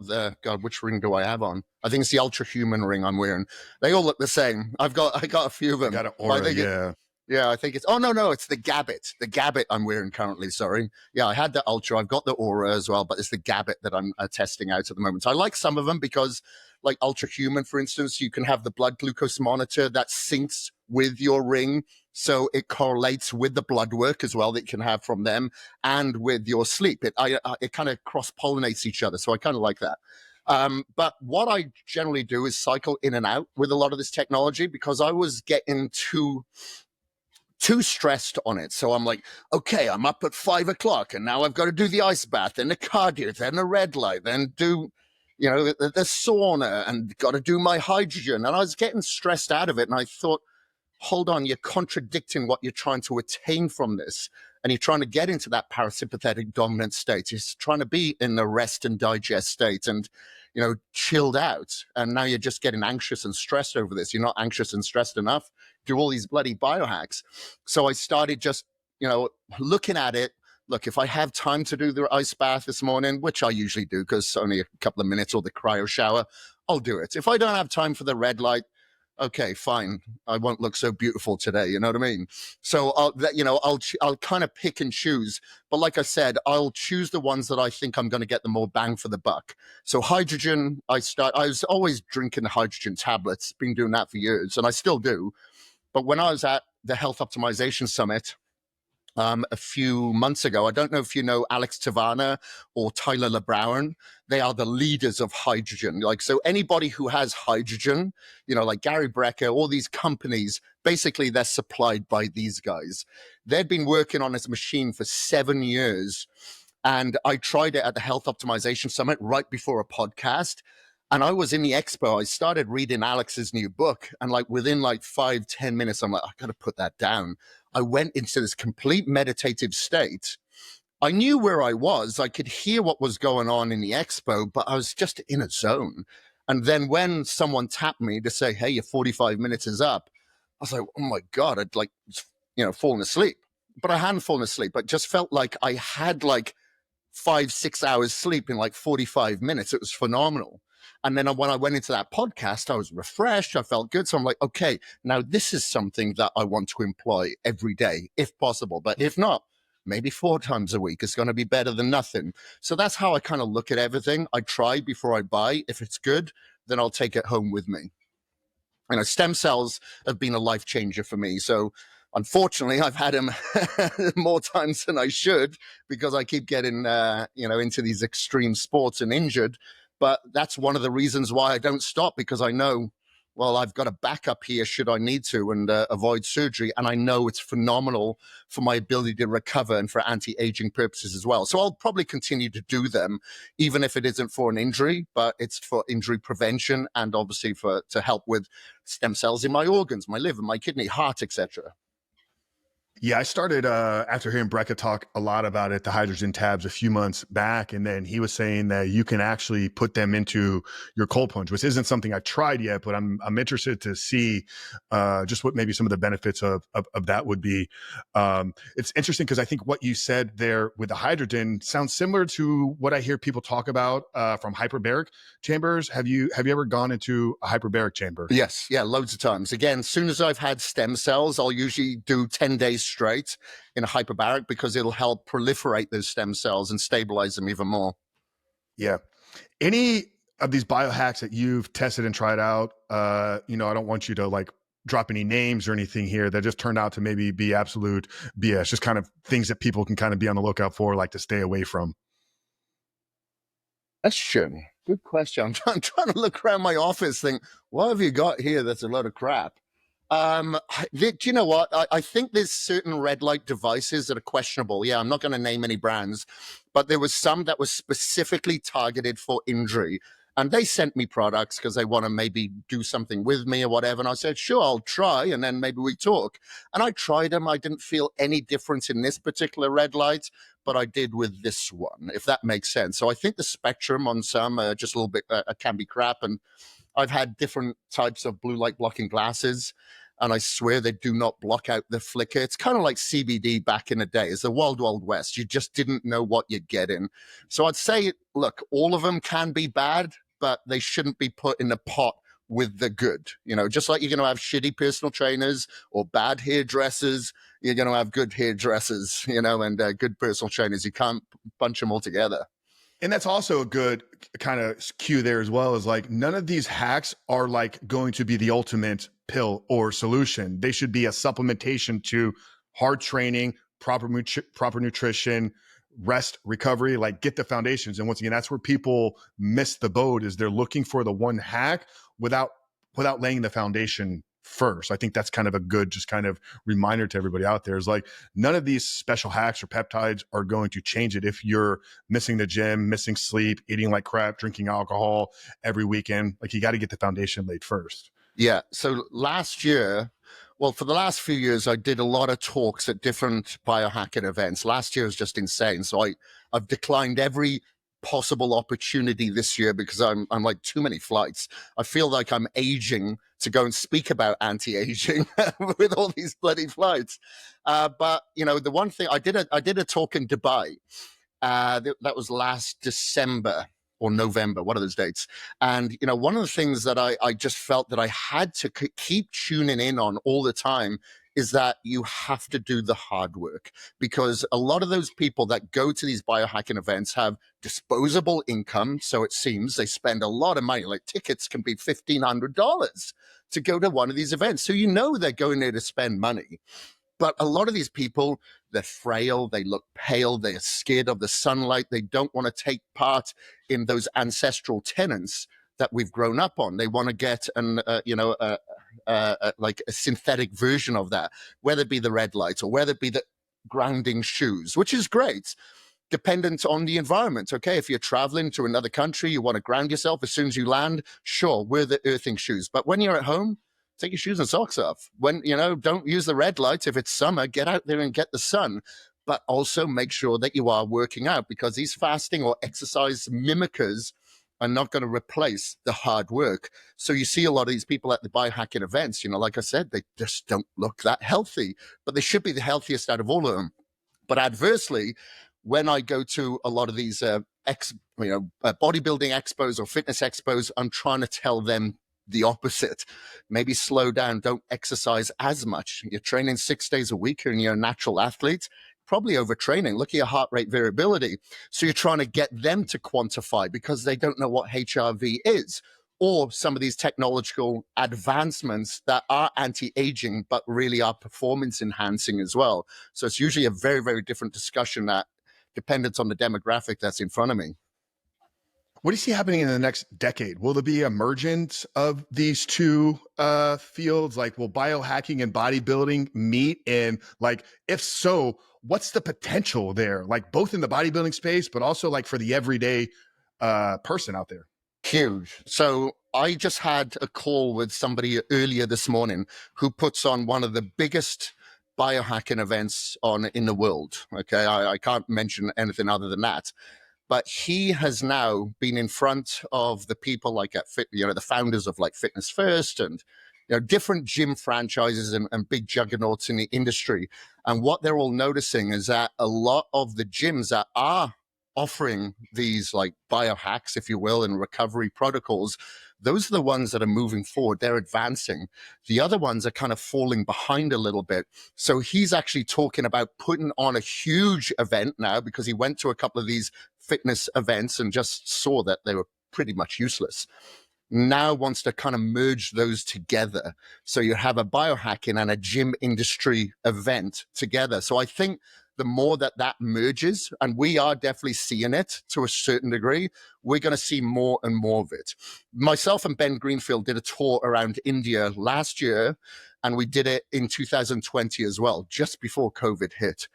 which ring do I have on? I think it's the Ultra Human ring I'm wearing. They all look the same. I got a few of them. Got an Aura, yeah. Yeah, I think it's, no, it's the Gabbit I'm wearing currently, sorry. Yeah, I had the Ultra, I've got the Aura as well, but it's the Gabbit that I'm testing out at the moment. So I like some of them because like Ultra Human, for instance, you can have the blood glucose monitor that syncs with your ring. So it correlates with the blood work as well that you can have from them and with your sleep. It kind of cross-pollinates each other. So I kind of like that. But what I generally do is cycle in and out with a lot of this technology because I was getting too stressed on it. So I'm like, okay, I'm up at 5 o'clock and now I've got to do the ice bath and the cardio, then the red light, then do, the sauna and got to do my hydrogen. And I was getting stressed out of it. And I thought, hold on, you're contradicting what you're trying to attain from this. And you're trying to get into that parasympathetic dominant state. You're trying to be in the rest and digest state and, chilled out. And now you're just getting anxious and stressed over this. You're not anxious and stressed enough. Do all these bloody biohacks. So I started just, looking at it. Look, if I have time to do the ice bath this morning, which I usually do because it's only a couple of minutes, or the cryo shower, I'll do it. If I don't have time for the red light, okay, fine. I won't look so beautiful today. You know what I mean? So I'll kind of pick and choose. But like I said, I'll choose the ones that I think I'm going to get the more bang for the buck. So hydrogen, I was always drinking hydrogen tablets, been doing that for years, and I still do. But when I was at the Health Optimization Summit, a few months ago. I don't know if you know Alex Taverna or Tyler LeBrown. They are the leaders of hydrogen. So anybody who has hydrogen, like Gary Brecker, all these companies, basically they're supplied by these guys. They'd been working on this machine for 7 years. And I tried it at the Health Optimization Summit right before a podcast. And I was in the expo. I started reading Alex's new book. And within 5-10 minutes, I'm like, I got to put that down. I went into this complete meditative state. I knew where I was. I could hear what was going on in the expo, but I was just in a zone. And then when someone tapped me to say, hey, your 45 minutes is up, I was like, oh my God, I'd fallen asleep. But I hadn't fallen asleep. I just felt like I had 5-6 hours sleep in 45 minutes. It was phenomenal. And then when I went into that podcast, I was refreshed. I felt good. So I'm like, okay, now this is something that I want to employ every day, if possible. But if not, maybe 4 times a week is going to be better than nothing. So that's how I kind of look at everything. I try before I buy. If it's good, then I'll take it home with me. Stem cells have been a life changer for me. So Unfortunately, I've had them more times than I should because I keep getting, into these extreme sports and injured. But that's one of the reasons why I don't stop, because I know, well, I've got a backup here should I need to, and avoid surgery. And I know it's phenomenal for my ability to recover and for anti-aging purposes as well. So I'll probably continue to do them, even if it isn't for an injury, but it's for injury prevention and obviously to help with stem cells in my organs, my liver, my kidney, heart, etc. Yeah, I started after hearing Brecca talk a lot about it, the hydrogen tabs a few months back, and then he was saying that you can actually put them into your cold plunge, which isn't something I tried yet, but I'm interested to see just what maybe some of the benefits of that would be. It's interesting because I think what you said there with the hydrogen sounds similar to what I hear people talk about from hyperbaric chambers. Have you ever gone into a hyperbaric chamber? Yes, yeah, loads of times. Again, as soon as I've had stem cells, I'll usually do 10 days straight in a hyperbaric because it'll help proliferate those stem cells and stabilize them even more. Yeah. Any of these biohacks that you've tested and tried out, I don't want you to like drop any names or anything here that just turned out to maybe be absolute BS, just kind of things that people can kind of be on the lookout for, like to stay away from. Question. Good question. I'm trying to look around my office, think, what have you got here that's a lot of crap? Do you know what? I think there's certain red light devices that are questionable. Yeah, I'm not going to name any brands, but there was some that was specifically targeted for injury. And they sent me products because they want to maybe do something with me or whatever. And I said, sure, I'll try. And then maybe we talk. And I tried them. I didn't feel any difference in this particular red light, but I did with this one, if that makes sense. So I think the spectrum on some just a little bit can be crap. And I've had different types of blue light blocking glasses, and I swear they do not block out the flicker. It's kind of like CBD back in the day. It's the wild, wild west. You just didn't know what you're getting. So I'd say, look, all of them can be bad, but they shouldn't be put in a pot with the good. Just like you're going to have shitty personal trainers or bad hairdressers, you're going to have good hairdressers, and good personal trainers. You can't bunch them all together. And that's also a good kind of cue there as well, is like none of these hacks are like going to be the ultimate pill or solution. They should be a supplementation to hard training, proper nutrition, rest, recovery, like get the foundations. And once again, that's where people miss the boat, is they're looking for the one hack without laying the foundation first. I think that's kind of a good just kind of reminder to everybody out there, is like none of these special hacks or peptides are going to change it if you're missing the gym, missing sleep, eating like crap, drinking alcohol every weekend. Like you got to get the foundation laid first. Yeah. So last year, well, for the last few years, I did a lot of talks at different biohacking events. Last year was just insane. So I've declined every possible opportunity this year because I'm like too many flights. I feel like I'm aging to go and speak about anti-aging with all these bloody flights. But the one thing I did a talk in Dubai. That was last December or November, one of those dates. And, one of the things that I just felt that I had to keep tuning in on all the time is that you have to do the hard work, because a lot of those people that go to these biohacking events have disposable income. So it seems they spend a lot of money, like tickets can be $1,500 to go to one of these events. So they're going there to spend money. But a lot of these people, they're frail, they look pale, they're scared of the sunlight, they don't want to take part in those ancestral tenets that we've grown up on. They want to get like a synthetic version of that, whether it be the red light or whether it be the grounding shoes, which is great, dependent on the environment. Okay, if you're traveling to another country, you want to ground yourself as soon as you land, sure, wear the earthing shoes. But when you're at home, take your shoes and socks off. When, don't use the red light. If it's summer, get out there and get the sun. But also make sure that you are working out, because these fasting or exercise mimickers are not going to replace the hard work. So you see a lot of these people at the biohacking events, like I said, they just don't look that healthy, but they should be the healthiest out of all of them. But adversely, when I go to a lot of these bodybuilding expos or fitness expos, I'm trying to tell them the opposite. Maybe slow down, don't exercise as much. You're training 6 days a week and you're a natural athlete, probably overtraining. Look at your heart rate variability. So you're trying to get them to quantify because they don't know what HRV is. or some of these technological advancements that are anti-aging, but really are performance enhancing as well. So it's usually a very, very different discussion that depends on the demographic that's in front of me. What do you see happening in the next decade? Will there be emergence of these two fields? Like, will biohacking and bodybuilding meet? And like, if so, what's the potential there? Like, both in the bodybuilding space, but also like for the everyday person out there. Huge. So I just had a call with somebody earlier this morning who puts on one of the biggest biohacking events on in the world. Okay, I can't mention anything other than that. But he has now been in front of the people like at the founders of like Fitness First and different gym franchises and big juggernauts in the industry. And what they're all noticing is that a lot of the gyms that are offering these like biohacks, if you will, and recovery protocols, those are the ones that are moving forward. They're advancing. The other ones are kind of falling behind a little bit. So he's actually talking about putting on a huge event now because he went to a couple of these fitness events and just saw that they were pretty much useless. Now wants to kind of merge those together. So you have a biohacking and a gym industry event together. So I think the more that merges, and we are definitely seeing it to a certain degree, we're going to see more and more of it. Myself and Ben Greenfield did a tour around India last year, and we did it in 2020 as well, just before COVID hit.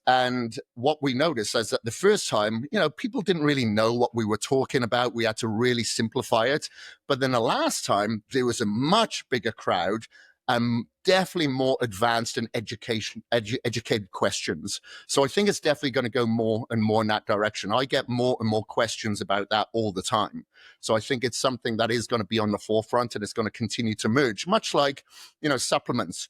And what we noticed is that the first time, people didn't really know what we were talking about. We had to really simplify it. But then the last time, there was a much bigger crowd and definitely more advanced and educated questions. So I think it's definitely going to go more and more in that direction. I get more and more questions about that all the time. So I think it's something that is going to be on the forefront and it's going to continue to merge, much like, supplements.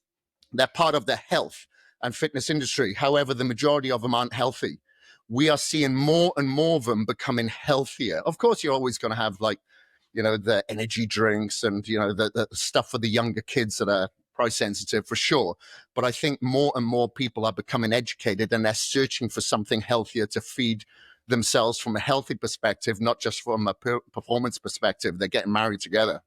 They're part of the health and fitness industry. However, the majority of them aren't healthy. We are seeing more and more of them becoming healthier. Of course, you're always going to have the energy drinks and, the stuff for the younger kids that are price sensitive for sure. But I think more and more people are becoming educated and they're searching for something healthier to feed themselves from a healthy perspective, not just from a performance perspective. They're getting married together.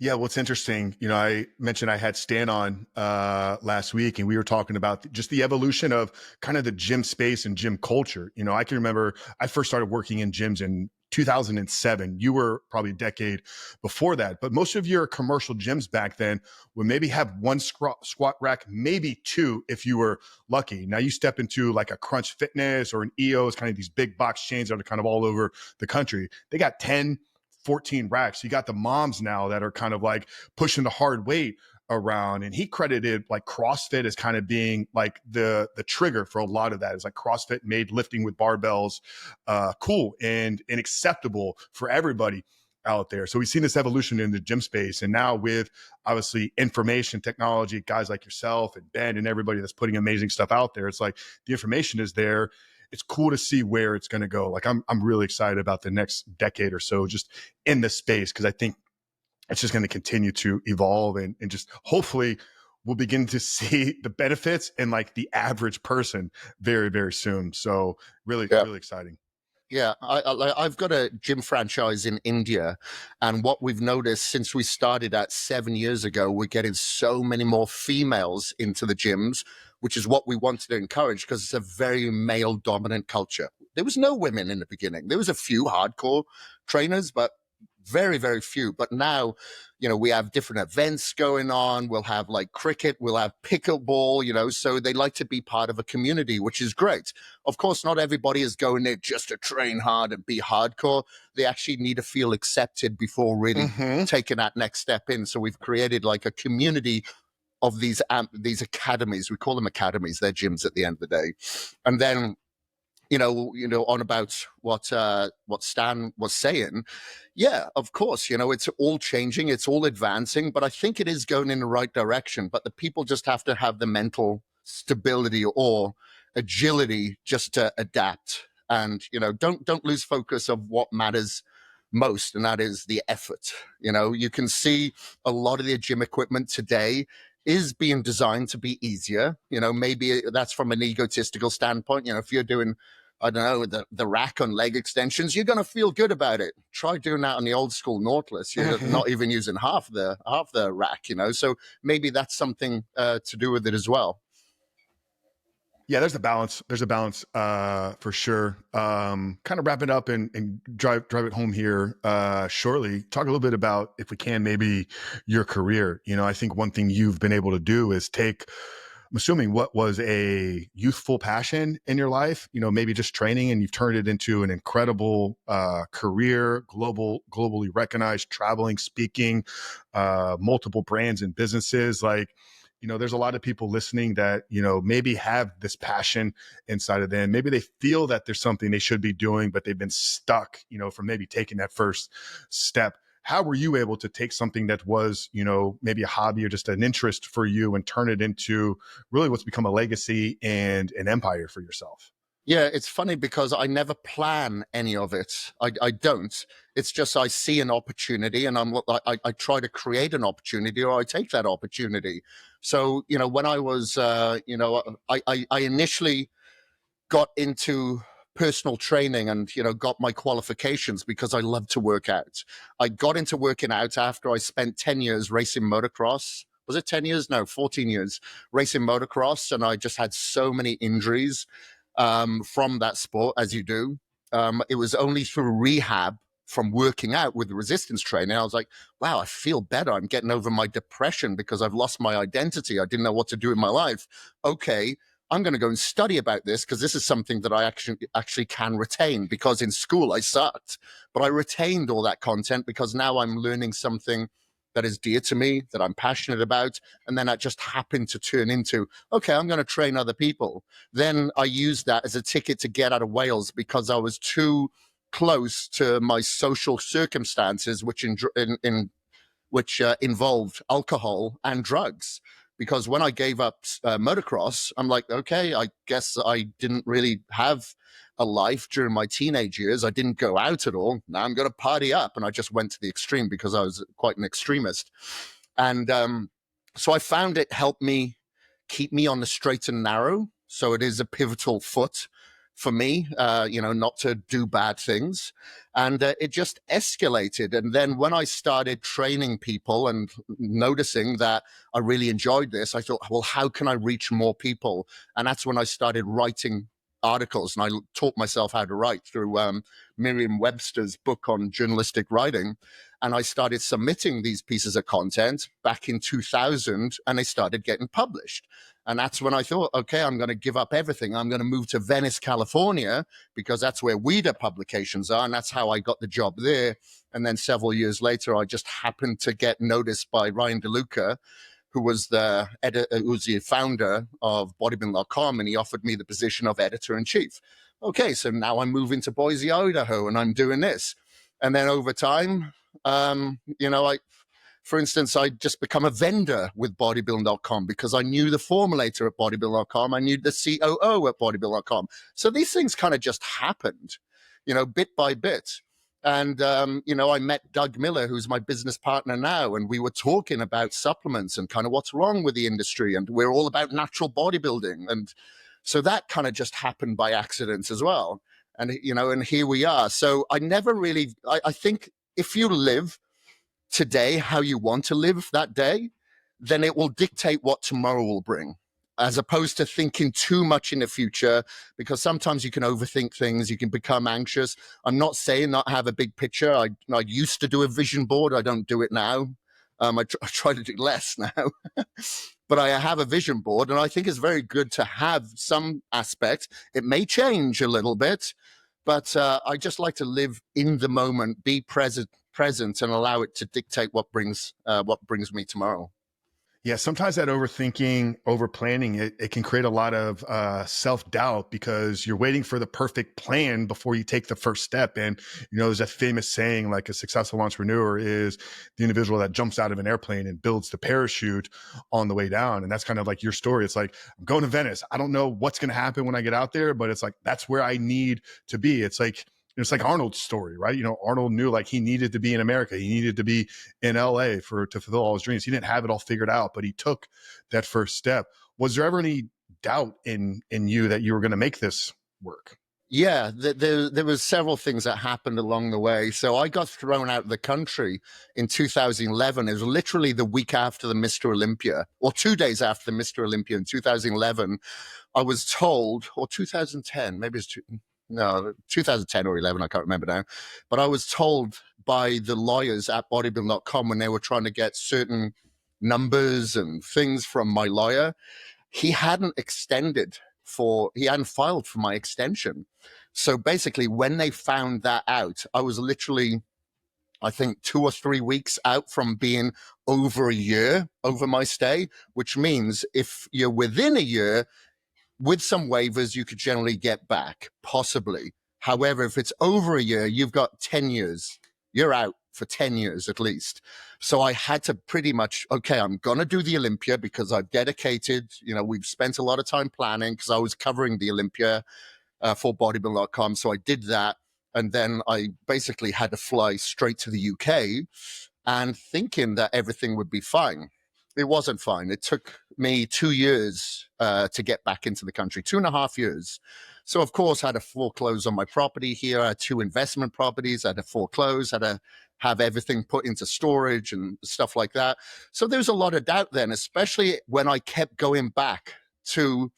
Yeah, what's interesting, I mentioned I had Stan on last week, and we were talking about just the evolution of kind of the gym space and gym culture. I can remember I first started working in gyms in 2007. You were probably a decade before that, but most of your commercial gyms back then would maybe have one squat rack, maybe two if you were lucky. Now you step into like a Crunch Fitness or an EOS, kind of these big box chains that are kind of all over the country. They got 10, 14 racks. You got the moms now that are kind of like pushing the hard weight around, and he credited like CrossFit as kind of being like the trigger for a lot of that. It's like CrossFit made lifting with barbells cool and acceptable for everybody out there. So we've seen this evolution in the gym space, and now with obviously information technology, guys like yourself and Ben and everybody that's putting amazing stuff out there, it's like the information is there. It's cool to see where it's going to go. Like I'm really excited about the next decade or so just in this space, because I think it's just going to continue to evolve and just hopefully we'll begin to see the benefits in like the average person very, very soon. So really exciting. Yeah, I've got a gym franchise in India, and what we've noticed since we started that 7 years ago, we're getting so many more females into the gyms, which is what we wanted to encourage because it's a very male-dominant culture. There was no women in the beginning. There was a few hardcore trainers, but very, very few. But now, we have different events going on. We'll have like cricket, we'll have pickleball, so they like to be part of a community, which is great. Of course, not everybody is going there just to train hard and be hardcore. They actually need to feel accepted before really taking that next step in. So we've created like a community of these academies. We call them academies. They're gyms at the end of the day. And then, on about what Stan was saying. Yeah, of course, it's all changing, it's all advancing, but I think it is going in the right direction. But the people just have to have the mental stability or agility just to adapt. And, don't lose focus of what matters most, and that is the effort. You can see a lot of the gym equipment today is being designed to be easier. Maybe that's from an egotistical standpoint. If you're doing I don't know, the rack on leg extensions, you're going to feel good about it. Try doing that on the old school Nautilus. You're not even using half the rack, you know. So maybe that's something to do with it as well. Yeah, there's a balance. There's a balance for sure. Kind of wrap it up and drive it home here shortly. Talk a little bit about, if we can, maybe your career. You know, I think one thing you've been able to do is take, I'm assuming, what was a youthful passion in your life, you know, maybe just training, and you've turned it into an incredible career, globally recognized, traveling, speaking, multiple brands and businesses. Like, you know, there's a lot of people listening that, you know, maybe have this passion inside of them. Maybe they feel that there's something they should be doing, but they've been stuck, you know, from maybe taking that first step. How were you able to take something that was, you know, maybe a hobby or just an interest for you and turn it into really what's become a legacy and an empire for yourself? Yeah, it's funny because I never plan any of it. I don't. It's just I see an opportunity and I try to create an opportunity, or I take that opportunity. So, you know, when I was, I initially got into personal training and, you know, got my qualifications because I love to work out. I got into working out after I spent 10 years racing motocross. Was it 10 years? No, 14 years racing motocross. And I just had so many injuries from that sport, as you do. It was only through rehab from working out with the resistance training. I was like, wow, I feel better. I'm getting over my depression because I've lost my identity. I didn't know what to do in my life. Okay, I'm going to go and study about this because this is something that I actually can retain, because in school I sucked, but I retained all that content because now I'm learning something that is dear to me, that I'm passionate about. And then that just happened to turn into, okay, I'm going to train other people. Then I used that as a ticket to get out of Wales because I was too close to my social circumstances, which involved alcohol and drugs. Because when I gave up motocross, I'm like, okay, I guess I didn't really have a life during my teenage years. I didn't go out at all. Now I'm going to party up. And I just went to the extreme because I was quite an extremist. And so I found it helped me keep me on the straight and narrow. So it is a pivotal foot for me, not to do bad things. And it just escalated. And then when I started training people and noticing that I really enjoyed this, I thought, well, how can I reach more people? And that's when I started writing articles, and I taught myself how to write through Merriam-Webster's book on journalistic writing. And I started submitting these pieces of content back in 2000, and they started getting published. And that's when I thought, okay, I'm going to give up everything. I'm going to move to Venice, California, because that's where WIDA publications are. And that's how I got the job there. And then several years later, I just happened to get noticed by Ryan DeLuca, who was the founder of bodybuilding.com, and he offered me the position of editor-in-chief. Okay, so now I'm moving to Boise, Idaho, and I'm doing this. And then over time, for instance, I just become a vendor with bodybuilding.com because I knew the formulator at bodybuilding.com. I knew the COO at bodybuilding.com. So these things kind of just happened, bit by bit. And, I met Doug Miller, who's my business partner now, and we were talking about supplements and kind of what's wrong with the industry. And we're all about natural bodybuilding. And so that kind of just happened by accident as well. And, and here we are. So I never really, I think if you live today how you want to live that day, then it will dictate what tomorrow will bring, as opposed to thinking too much in the future, because sometimes you can overthink things, you can become anxious. I'm not saying not have a big picture. I used to do a vision board. I don't do it now. I try to do less now. But I have a vision board, and I think it's very good to have some aspect. It may change a little bit, but I just like to live in the moment, be present, and allow it to dictate what brings me tomorrow. Yeah, sometimes that overthinking, over planning, it can create a lot of self-doubt because you're waiting for the perfect plan before you take the first step. And, there's that famous saying, like, a successful entrepreneur is the individual that jumps out of an airplane and builds the parachute on the way down. And that's kind of like your story. It's like, I'm going to Venice. I don't know what's going to happen when I get out there, but it's like, that's where I need to be. It's like Arnold's story, right? Arnold knew, like, he needed to be in America. He needed to be in LA to fulfill all his dreams. He didn't have it all figured out, but he took that first step. Was there ever any doubt in you that you were going to make this work? Yeah, there was several things that happened along the way. So I got thrown out of the country in 2011. It was literally the week after the Mr. Olympia, or 2 days after the Mr. Olympia in 2011. I was told, or 2010, maybe it's no, 2010 or 11, I can't remember now. But I was told by the lawyers at bodybuilding.com when they were trying to get certain numbers and things from my lawyer, he hadn't filed for my extension. So basically, when they found that out, I was literally, I think, 2 or 3 weeks out from being over a year over my stay, which means if you're within a year, with some waivers, you could generally get back, possibly. However, if it's over a year, you've got 10 years. You're out for 10 years at least. So I had to pretty much, okay, I'm going to do the Olympia because I've dedicated, we've spent a lot of time planning because I was covering the Olympia for bodybuilding.com. So I did that. And then I basically had to fly straight to the UK and thinking that everything would be fine. It wasn't fine. It took me 2 years to get back into the country, 2.5 years. So, of course, I had to foreclose on my property here. I had 2 investment properties. I had to foreclose, had to have everything put into storage and stuff like that. So there's a lot of doubt then, especially when I kept going back to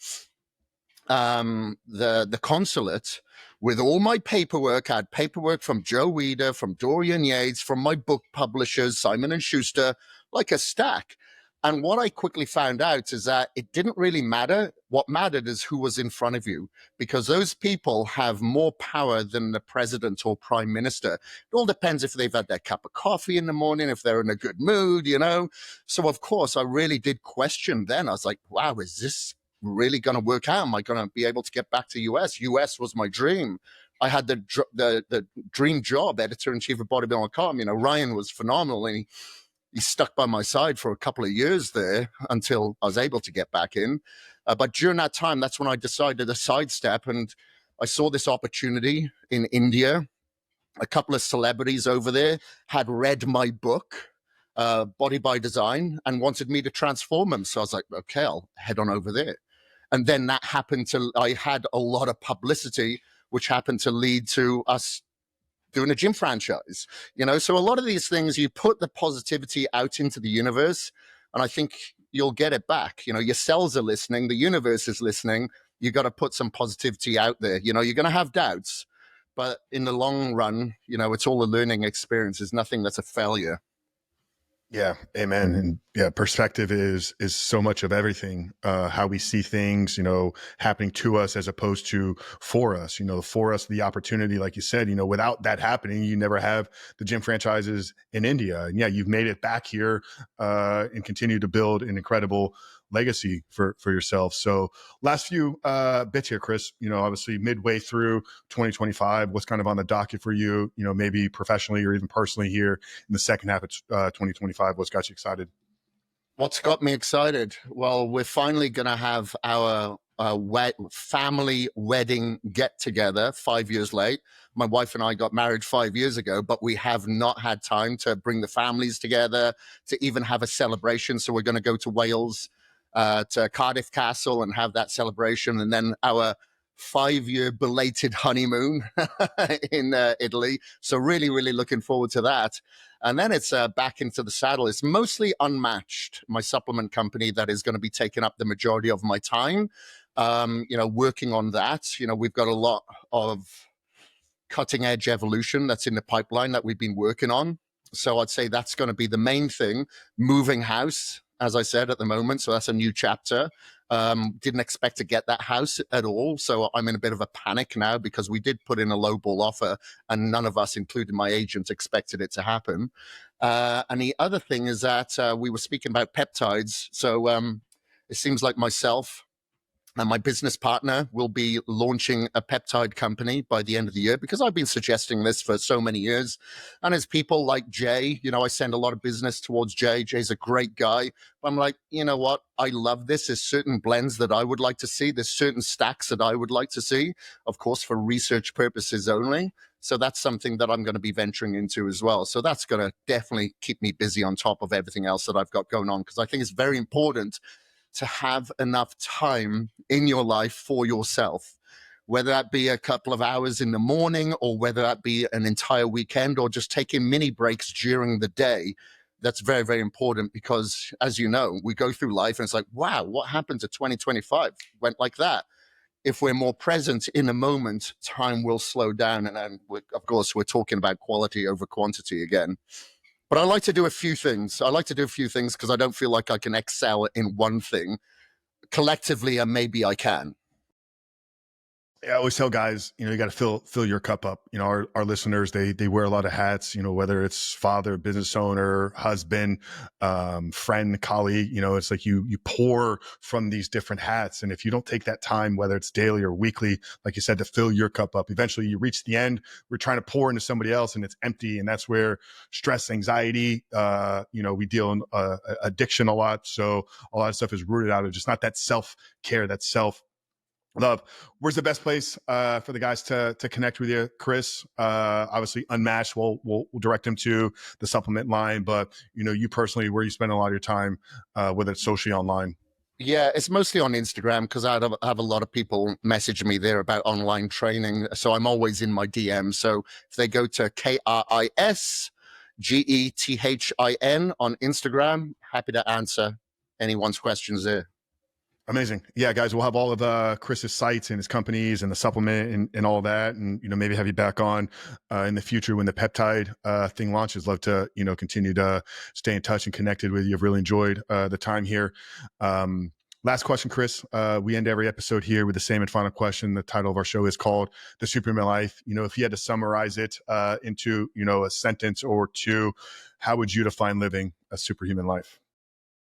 the consulate with all my paperwork. I had paperwork from Joe Weider, from Dorian Yates, from my book publishers, Simon and Schuster, like a stack. And what I quickly found out is that it didn't really matter. What mattered is who was in front of you, because those people have more power than the president or prime minister. It all depends if they've had their cup of coffee in the morning, if they're in a good mood, So, of course, I really did question then. I was like, wow, is this really going to work out? Am I going to be able to get back to US? US was my dream. I had the dream job, editor-in-chief of bodybuilding.com. Ryan was phenomenal, and he stuck by my side for a couple of years there until I was able to get back in. But during that time, that's when I decided to sidestep, and I saw this opportunity in India. A couple of celebrities over there had read my book, Body by Design, and wanted me to transform them. So I was like, okay, I'll head on over there. And then that happened I had a lot of publicity, which happened to lead to us doing a gym franchise, So a lot of these things, you put the positivity out into the universe, and I think you'll get it back. Your cells are listening, the universe is listening. You got to put some positivity out there. You're going to have doubts, but in the long run, it's all a learning experience. There's nothing that's a failure. Yeah, amen. And yeah, perspective is so much of everything. How we see things, happening to us as opposed to for us. For us, the opportunity, like you said, without that happening, you never have the gym franchises in India. And yeah, you've made it back here and continue to build an incredible legacy for yourself. So last few bits here, Kris, obviously midway through 2025, what's kind of on the docket for you, maybe professionally or even personally here in the second half of 2025, what's got you excited? What's got me excited? Well, we're finally going to have our family wedding get together 5 years late. My wife and I got married 5 years ago, but we have not had time to bring the families together to even have a celebration. So we're going to go to Wales, to Cardiff Castle, and have that celebration. And then our 5-year belated honeymoon in Italy. So really, really looking forward to that. And then it's back into the saddle. It's mostly Unmatched, my supplement company, that is going to be taking up the majority of my time, working on that. We've got a lot of cutting edge evolution that's in the pipeline that we've been working on. So I'd say that's going to be the main thing. Moving house, as I said, at the moment. So that's a new chapter. Didn't expect to get that house at all. So I'm in a bit of a panic now because we did put in a lowball offer and none of us, including my agent, expected it to happen. And the other thing is that we were speaking about peptides. So it seems like myself and my business partner will be launching a peptide company by the end of the year, because I've been suggesting this for so many years. And as people like Jay, I send a lot of business towards Jay. Jay's a great guy. I'm like, you know what? I love this. There's certain blends that I would like to see. There's certain stacks that I would like to see, of course, for research purposes only. So that's something that I'm going to be venturing into as well. So that's going to definitely keep me busy on top of everything else that I've got going on, because I think it's very important to have enough time in your life for yourself. whether that be a couple of hours in the morning or whether that be an entire weekend or just taking mini breaks during the day. That's very, very important because, as you know, we go through life and it's like, wow, what happened to 2025? Went like that. If we're more present in the moment, time will slow down. And then, of course, we're talking about quality over quantity again. But I like to do a few things. I like to do a few things because I don't feel like I can excel in one thing. Collectively, and maybe I can. I always tell guys, you got to fill your cup up. Our listeners, they wear a lot of hats, whether it's father, business owner, husband, friend, colleague, it's like you pour from these different hats. And if you don't take that time, whether it's daily or weekly, like you said, to fill your cup up, eventually you reach the end, we're trying to pour into somebody else and it's empty. And that's where stress, anxiety, we deal in addiction a lot. So a lot of stuff is rooted out of just not that self-care, that self love. Where's the best place for the guys to connect with you, Kris? Obviously, Unmatched. We'll direct them to the supplement line, but you personally, where you spend a lot of your time, whether it's socially online. Yeah, it's mostly on Instagram because I have a lot of people message me there about online training. So I'm always in my DM. So if they go to KrisGethin on Instagram, happy to answer anyone's questions there. Amazing. Yeah, guys, we'll have all of Kris's sites and his companies and the supplement and all that. And, maybe have you back on in the future when the peptide thing launches. Love to, continue to stay in touch and connected with you. I've really enjoyed the time here. Last question, Kris. We end every episode here with the same and final question. The title of our show is called The Superhuman Life. If you had to summarize it into, a sentence or two, how would you define living a superhuman life?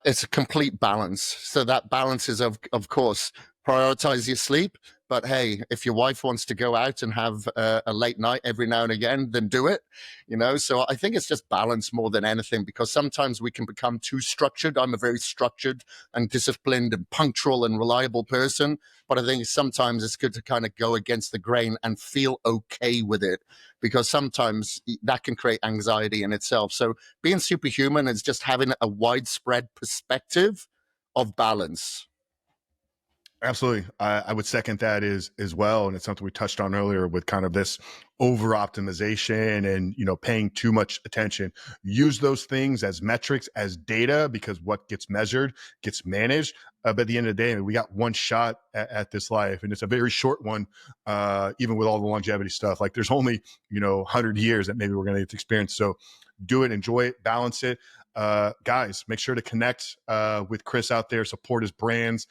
It's a complete balance. So that balance is, of course, prioritize your sleep. But hey, if your wife wants to go out and have a late night every now and again, then do it. So I think it's just balance more than anything, because sometimes we can become too structured. I'm a very structured and disciplined and punctual and reliable person. But I think sometimes it's good to kind of go against the grain and feel okay with it, because sometimes that can create anxiety in itself. So being superhuman is just having a widespread perspective of balance. Absolutely. I would second that as well. And it's something we touched on earlier with kind of this over optimization and, paying too much attention. Use those things as metrics, as data, because what gets measured gets managed. But at the end of the day, we got one shot at this life, and it's a very short one, even with all the longevity stuff. Like there's only, 100 years that maybe we're going to experience. So do it, enjoy it, balance it. Guys, make sure to connect with Kris out there, support his brands,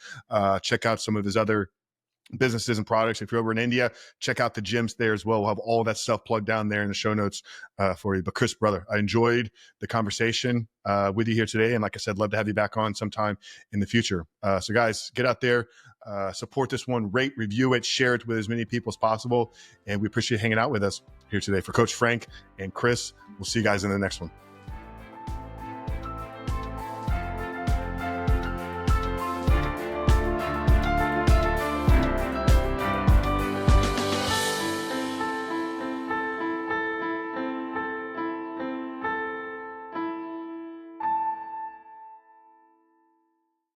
check out some of his other businesses and products. If you're over in India, check out the gyms there as well. We'll have all that stuff plugged down there in the show notes for you. But Kris, brother, I enjoyed the conversation with you here today. And like I said, love to have you back on sometime in the future. So guys, get out there, support this one, rate, review it, share it with as many people as possible. And we appreciate hanging out with us here today. For Coach Frank and Kris, we'll see you guys in the next one.